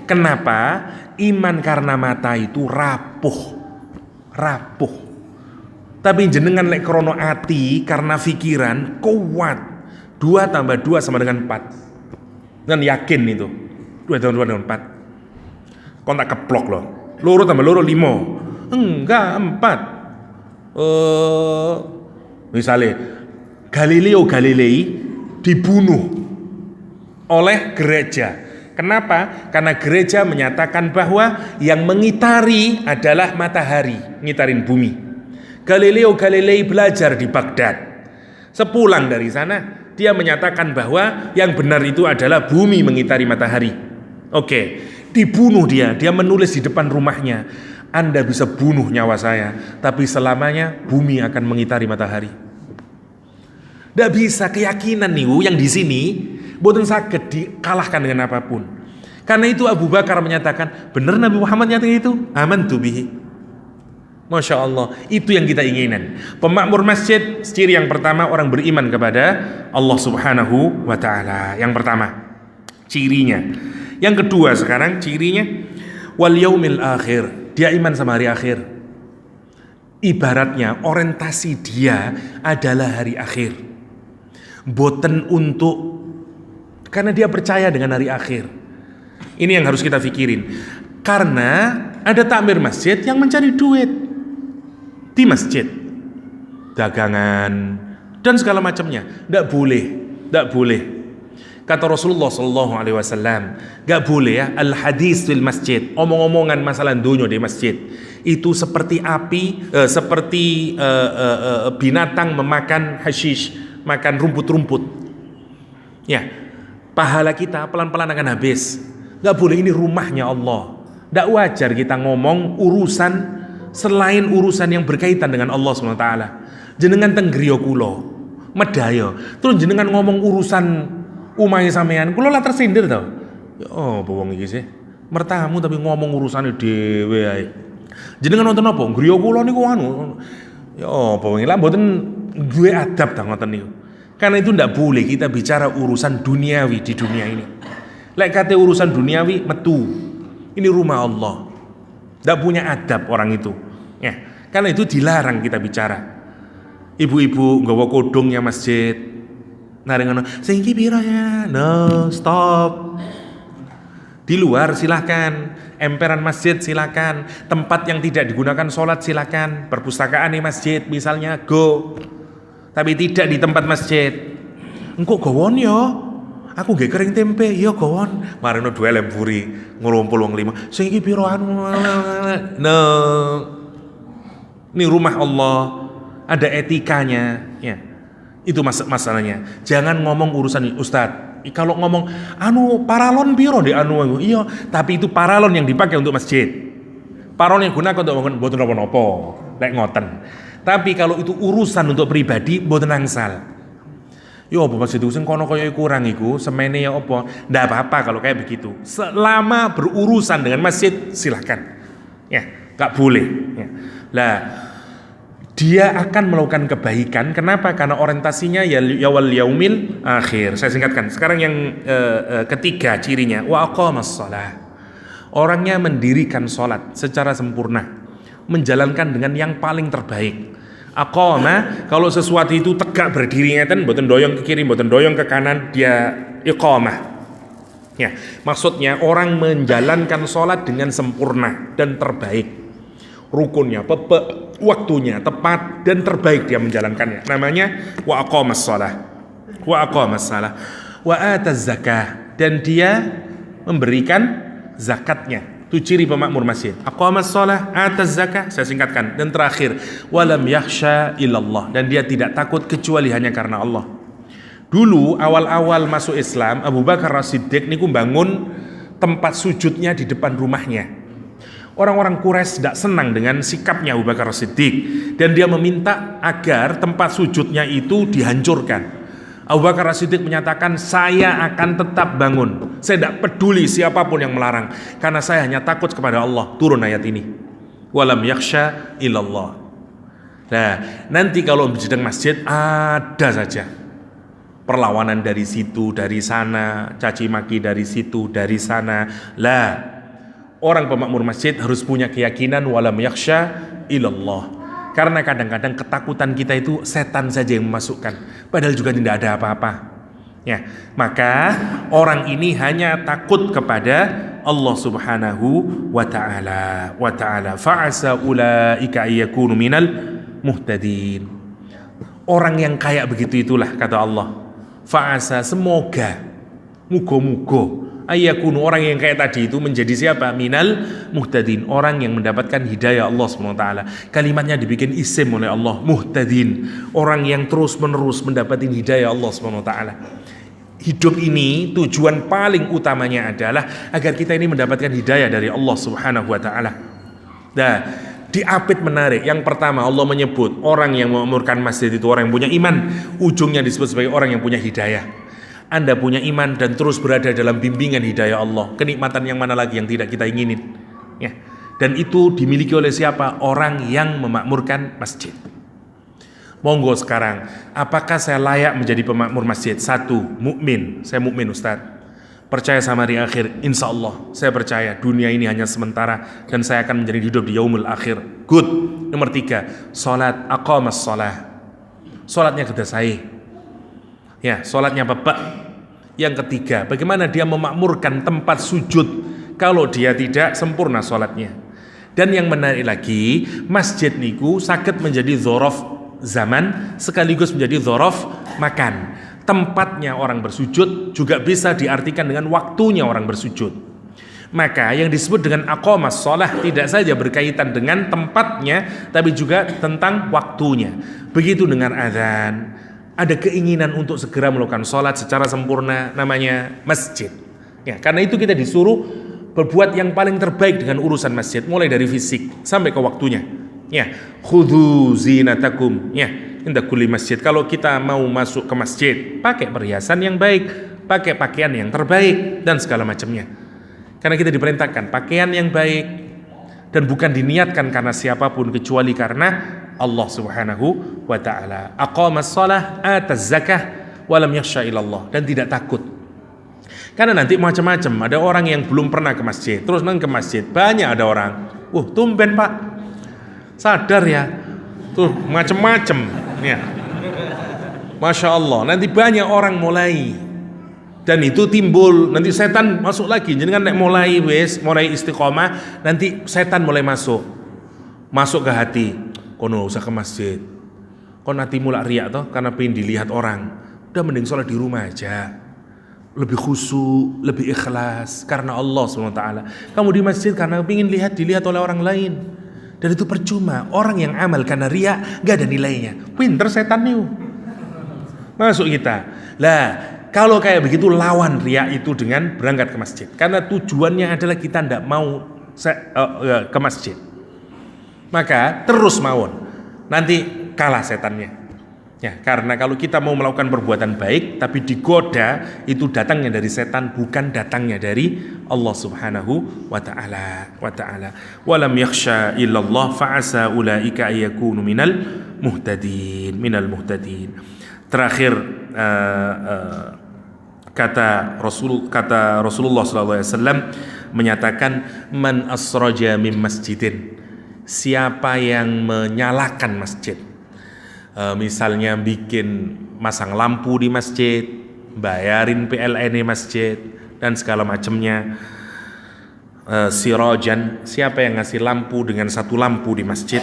Kenapa? Iman karena mata itu rapuh. Tapi jenengan lek krono ati karena pikiran kuat. 2 tambah 2 sama dengan 4. Dan yakin itu. 2 tambah 2 dengan 4. Kok tak keplok loh. Loro tambah loro 5. Enggak, 4. Misalnya Galileo Galilei dibunuh oleh gereja. Kenapa? Karena gereja menyatakan bahwa yang mengitari adalah matahari, ngitarin bumi. Galileo Galilei belajar di Baghdad. Sepulang dari sana, dia menyatakan bahwa yang benar itu adalah bumi mengitari matahari. Oke. Dibunuh dia menulis di depan rumahnya, Anda bisa bunuh nyawa saya, tapi selamanya bumi akan mengitari matahari. Tidak bisa keyakinan nih yang di sini, boten saged dikalahkan dengan apapun. Karena itu Abu Bakar menyatakan, benar Nabi Muhammad nyata itu, amantu bihi. Masya Allah, itu yang kita inginkan. Pemakmur masjid, ciri yang pertama orang beriman kepada Allah Subhanahu wa Ta'ala. Yang pertama, cirinya. Yang kedua sekarang cirinya wal yaumil akhir, dia iman sama hari akhir. Ibaratnya orientasi dia adalah hari akhir. Boten untuk, karena dia percaya dengan hari akhir. Ini yang harus kita pikirin. Karena ada takmir masjid yang mencari duit di masjid, dagangan dan segala macamnya. Tidak boleh. Kata Rasulullah SAW, gak boleh ya al-hadis fil masjid, omong-omongan masalah dunia di masjid. Itu seperti api, seperti binatang memakan hashish, makan rumput-rumput. Ya, pahala kita pelan-pelan akan habis. Gak boleh, ini rumahnya Allah. Gak wajar kita ngomong urusan selain urusan yang berkaitan dengan Allah SWT. Jenengan tenggriyo kulo, medaya, terus jenengan ngomong urusan umai sampean, kula lah tersindir tau. Ya bawang iki sih. Mertamu tapi ngomong urusane dhewe ae. Jenengan nonton apa? Griya kula niku anu. Ya bawang iki lah mboten duwe adab ta ngoten niku. Karena itu ndak boleh kita bicara urusan duniawi di dunia ini. Lek kate urusan duniawi metu. Ini rumah Allah. Ndak punya adab orang itu. Ya, karena itu dilarang kita bicara. Ibu-ibu nggawa kodongnya masjid. Narengono, sing iki pira ya? No, stop. Di luar silahkan, emperan masjid silahkan, tempat yang tidak digunakan sholat silahkan, perpustakaan di masjid misalnya go, tapi tidak di tempat masjid. Engkau gawon yo, aku gak kering tempe, yo gawon. Marino 2 lemburi, ngurumpul wong 5. Sing iki pira anu? No, ini rumah Allah, ada etikanya, ya. Itu masalahnya. Jangan ngomong urusan Ustadz. Kalau ngomong anu paralon biro di anu, iya, tapi itu paralon yang dipakai untuk masjid. Parone gunakan untuk bangun mboten napa-napa, lek ngoten. Tapi kalau itu urusan untuk pribadi mboten angsal. Yo apa maksud itu sing kono kaya kurang iku, semene ya apa? Ndak apa-apa kalau kayak begitu. Selama berurusan dengan masjid silahkan. Ya, enggak boleh. Ya. Lah dia akan melakukan kebaikan. Kenapa? Karena orientasinya ya wal yaumil akhir. Saya singkatkan. Sekarang yang ketiga cirinya wa aqamas shalah. Orangnya mendirikan sholat secara sempurna, menjalankan dengan yang paling terbaik. Aqama, kalau sesuatu itu tegak berdiri ngeten, mboten doyong ke kiri, mboten doyong ke kanan, dia iqamah. Ya, maksudnya orang menjalankan sholat dengan sempurna dan terbaik. Rukunnya, waktunya tepat dan terbaik dia menjalankannya. Namanya wa aqamas shalah. Wa aqamas shalah. Wa ataz zakah, dan dia memberikan zakatnya. Itu ciri pemakmur masjid. Aqamas shalah, ataz zakah, saya singkatkan. Dan terakhir, walam yakhsha illallah, dan dia tidak takut kecuali hanya karena Allah. Dulu awal-awal masuk Islam, Abu Bakar As-Siddiq niku bangun tempat sujudnya di depan rumahnya. Orang-orang Quraisy tidak senang dengan sikapnya Abu Bakar As-Siddiq, dan dia meminta agar tempat sujudnya itu dihancurkan. Abu Bakar As-Siddiq menyatakan, saya akan tetap bangun. Saya tidak peduli siapapun yang melarang, karena saya hanya takut kepada Allah. Turun ayat ini. Walam yakhsha illallah. Nah, nanti kalau sedang masjid ada saja perlawanan dari situ, dari sana, caci maki dari situ, dari sana. Lah, orang pemakmur masjid harus punya keyakinan walam yakhsha illallah. Karena kadang-kadang ketakutan kita itu setan saja yang memasukkan, padahal juga tidak ada apa-apa. Ya, maka orang ini hanya takut kepada Allah Subhanahu wa taala. Fa'asa ulaika ayyakunu minal muhtadin. Orang yang kayak begitu itulah kata Allah. Fa'asa, semoga, mugo-mugo, ayyakunu, orang yang kayak tadi itu menjadi siapa? Minal muhtadin, orang yang mendapatkan hidayah Allah SWT. Kalimatnya dibikin isim oleh Allah, muhtadin, orang yang terus menerus mendapatkan hidayah Allah SWT. Hidup ini tujuan paling utamanya adalah agar kita ini mendapatkan hidayah dari Allah Subhanahu wa taala. Nah, di apit menarik. Yang pertama, Allah menyebut orang yang memakmurkan masjid itu orang yang punya iman. Ujungnya disebut sebagai orang yang punya hidayah. Anda punya iman dan terus berada dalam bimbingan hidayah Allah. Kenikmatan yang mana lagi yang tidak kita inginin? Ya. Dan itu dimiliki oleh siapa? Orang yang memakmurkan masjid. Monggo sekarang, apakah saya layak menjadi pemakmur masjid? Satu, mukmin. Saya mukmin, Ustaz. Percaya sama hari akhir. Insya Allah, saya percaya dunia ini hanya sementara dan saya akan menjadi hidup di yaumul akhir. Good. Nomor tiga, salat, aqamas shalah. Salatnya kedasai. Ya, salatnya bapak. Yang ketiga, bagaimana dia memakmurkan tempat sujud kalau dia tidak sempurna salatnya. Dan yang menarik lagi, masjid niku saged menjadi dzaraf zaman sekaligus menjadi dzaraf makan. Tempatnya orang bersujud juga bisa diartikan dengan waktunya orang bersujud. Maka yang disebut dengan aqamas shalah tidak saja berkaitan dengan tempatnya, tapi juga tentang waktunya. Begitu dengan azan, ada keinginan untuk segera melakukan sholat secara sempurna, namanya masjid. Ya, karena itu kita disuruh berbuat yang paling terbaik dengan urusan masjid, mulai dari fisik sampai ke waktunya. Ya, khudhu zinatakum. Ya, inda kulli masjid. Kalau kita mau masuk ke masjid, pakai perhiasan yang baik, pakai pakaian yang terbaik dan segala macamnya. Karena kita diperintahkan pakaian yang baik dan bukan diniatkan karena siapapun kecuali karena Allah Subhanahu wa taala. Aqamas shalah, ataz zakah, walam yakhsha illallah, dan tidak takut. Karena nanti macam-macam, ada orang yang belum pernah ke masjid, terus nang ke masjid, banyak ada orang, tumben Pak, sadar ya, tuh macam-macam, ya, masya Allah. Nanti banyak orang mulai, dan itu timbul, nanti setan masuk lagi. Jadi kan mulai istiqomah, nanti setan mulai masuk ke hati. Kono usah ke masjid, kon nanti mulai riak toh, karena pengen dilihat orang. Udah mending sholat di rumah aja, lebih khusyuk, lebih ikhlas karena Allah SWT. Kamu di masjid karena pengen dilihat oleh orang lain, dan itu percuma. Orang yang amal karena riak gak ada nilainya. Pinter setan nih masuk kita. Lah, kalau kayak begitu lawan riak itu dengan berangkat ke masjid, karena tujuannya adalah kita tidak mau ke masjid. Maka terus mawon, nanti kalah setannya. Ya, karena kalau kita mau melakukan perbuatan baik tapi digoda, itu datangnya dari setan, bukan datangnya dari Allah Subhanahu wa taala. Walam yakhsha illallah fa'asa ulaika ayyakunu minal muhtadin. Terakhir kata Rasulullah SAW menyatakan, man asraja min masjidin, siapa yang menyalakan masjid, misalnya bikin masang lampu di masjid, bayarin PLN di masjid dan segala macamnya. Sirajan, siapa yang ngasih lampu dengan satu lampu di masjid,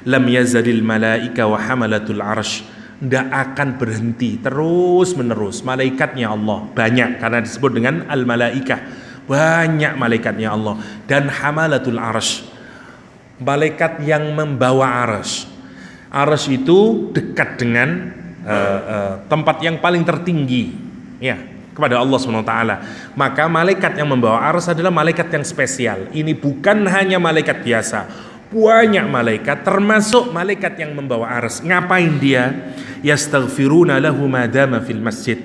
lam yazadil malaika wa hamalatul arsh, tidak akan berhenti, terus menerus malaikatnya Allah banyak, karena disebut dengan al malaikah, banyak malaikatnya Allah, dan hamalatul arsh, malaikat yang membawa arsh. Arsh itu dekat dengan tempat yang paling tertinggi, ya, kepada Allah SWT. Maka malaikat yang membawa arsh adalah malaikat yang spesial. Ini bukan hanya malaikat biasa, banyak malaikat, termasuk malaikat yang membawa arsh. Ngapain dia? Yastaghfiruna lahu madama fil masjid.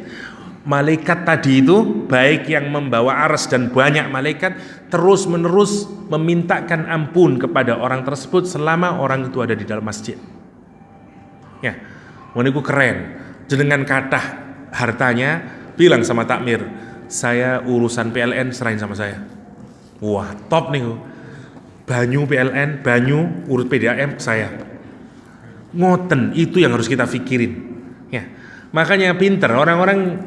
Malaikat tadi itu, baik yang membawa arsh dan banyak malaikat, terus menerus memintakan ampun kepada orang tersebut selama orang itu ada di dalam masjid. Ya, meniku keren. Jenengan kathah hartanya, bilang sama takmir, saya urusan PLN serahin sama saya. Wah, top nih. Banyu PLN, banyu urut PDAM saya. Ngoten, itu yang harus kita pikirin. Ya, makanya pinter orang-orang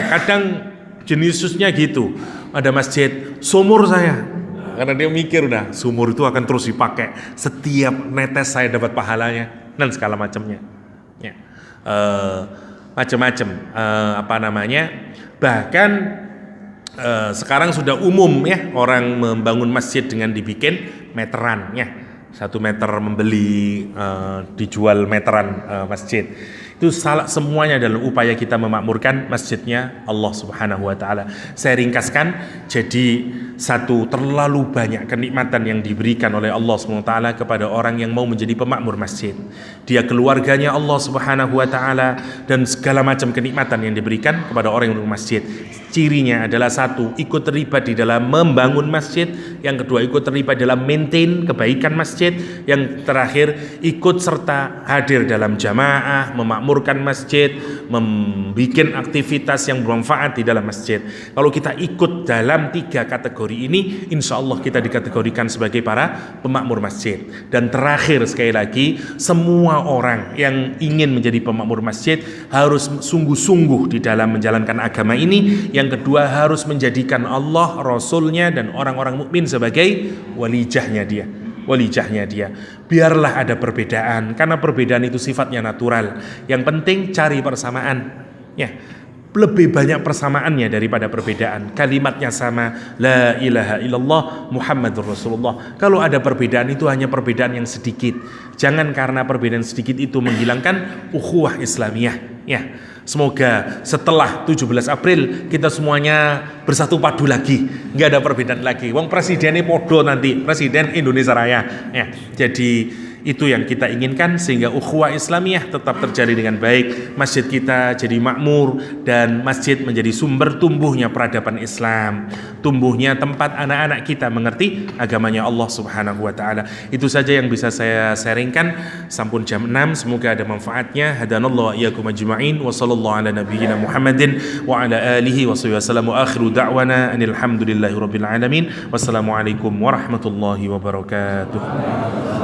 kadang jenisnya gitu. Ada masjid, sumur saya. Karena dia mikir udah sumur itu akan terus dipakai, setiap netes saya dapat pahalanya dan segala macamnya. Ya, macam-macam bahkan sekarang sudah umum ya orang membangun masjid dengan dibikin meteran ya, 1 meter membeli dijual meteran masjid. Itu semuanya dalam upaya kita memakmurkan masjidnya Allah Subhanahu wa taala. Saya ringkaskan, jadi satu, terlalu banyak kenikmatan yang diberikan oleh Allah Subhanahu wa taala kepada orang yang mau menjadi pemakmur masjid. Dia keluarganya Allah Subhanahu wa taala dan segala macam kenikmatan yang diberikan kepada orang yang membangun masjid. Cirinya adalah satu, ikut terlibat di dalam membangun masjid. Yang kedua, ikut terlibat dalam maintain kebaikan masjid. Yang terakhir, ikut serta hadir dalam jamaah, memakmurkan masjid, membuat aktivitas yang bermanfaat di dalam masjid. Kalau kita ikut dalam 3 kategori ini, insya Allah kita dikategorikan sebagai para pemakmur masjid. Dan terakhir sekali lagi, semua orang yang ingin menjadi pemakmur masjid harus sungguh-sungguh di dalam menjalankan agama ini. Yang kedua, harus menjadikan Allah, Rasulnya, dan orang-orang mukmin sebagai walijahnya dia. Biarlah ada perbedaan, karena perbedaan itu sifatnya natural. Yang penting cari persamaan. Ya, lebih banyak persamaannya daripada perbedaan. Kalimatnya sama, la ilaha illallah Muhammadur Rasulullah. Kalau ada perbedaan itu hanya perbedaan yang sedikit. Jangan karena perbedaan sedikit itu menghilangkan ukhuwah Islamiyah. Ya, semoga setelah 17 April kita semuanya bersatu padu lagi, nggak ada perbedaan lagi. Wong presidennya podo nanti, presiden Indonesia Raya. Ya, jadi itu yang kita inginkan, sehingga ukhuwah Islamiyah tetap terjadi dengan baik. Masjid kita jadi makmur dan masjid menjadi sumber tumbuhnya peradaban Islam, tumbuhnya tempat anak-anak kita mengerti agamanya Allah Subhanahu wa taala. Itu saja yang bisa saya sharingkan. Sampun jam 6, semoga ada manfaatnya. Hadanallahu wa iyyakum ajma'in wa sallallahu ala nabiyyina Muhammadin wa ala alihi wa sahbihi wasallam. Wa akhiru da'wana alhamdulillahi rabbil alamin. Wassalamualaikum warahmatullahi wabarakatuh.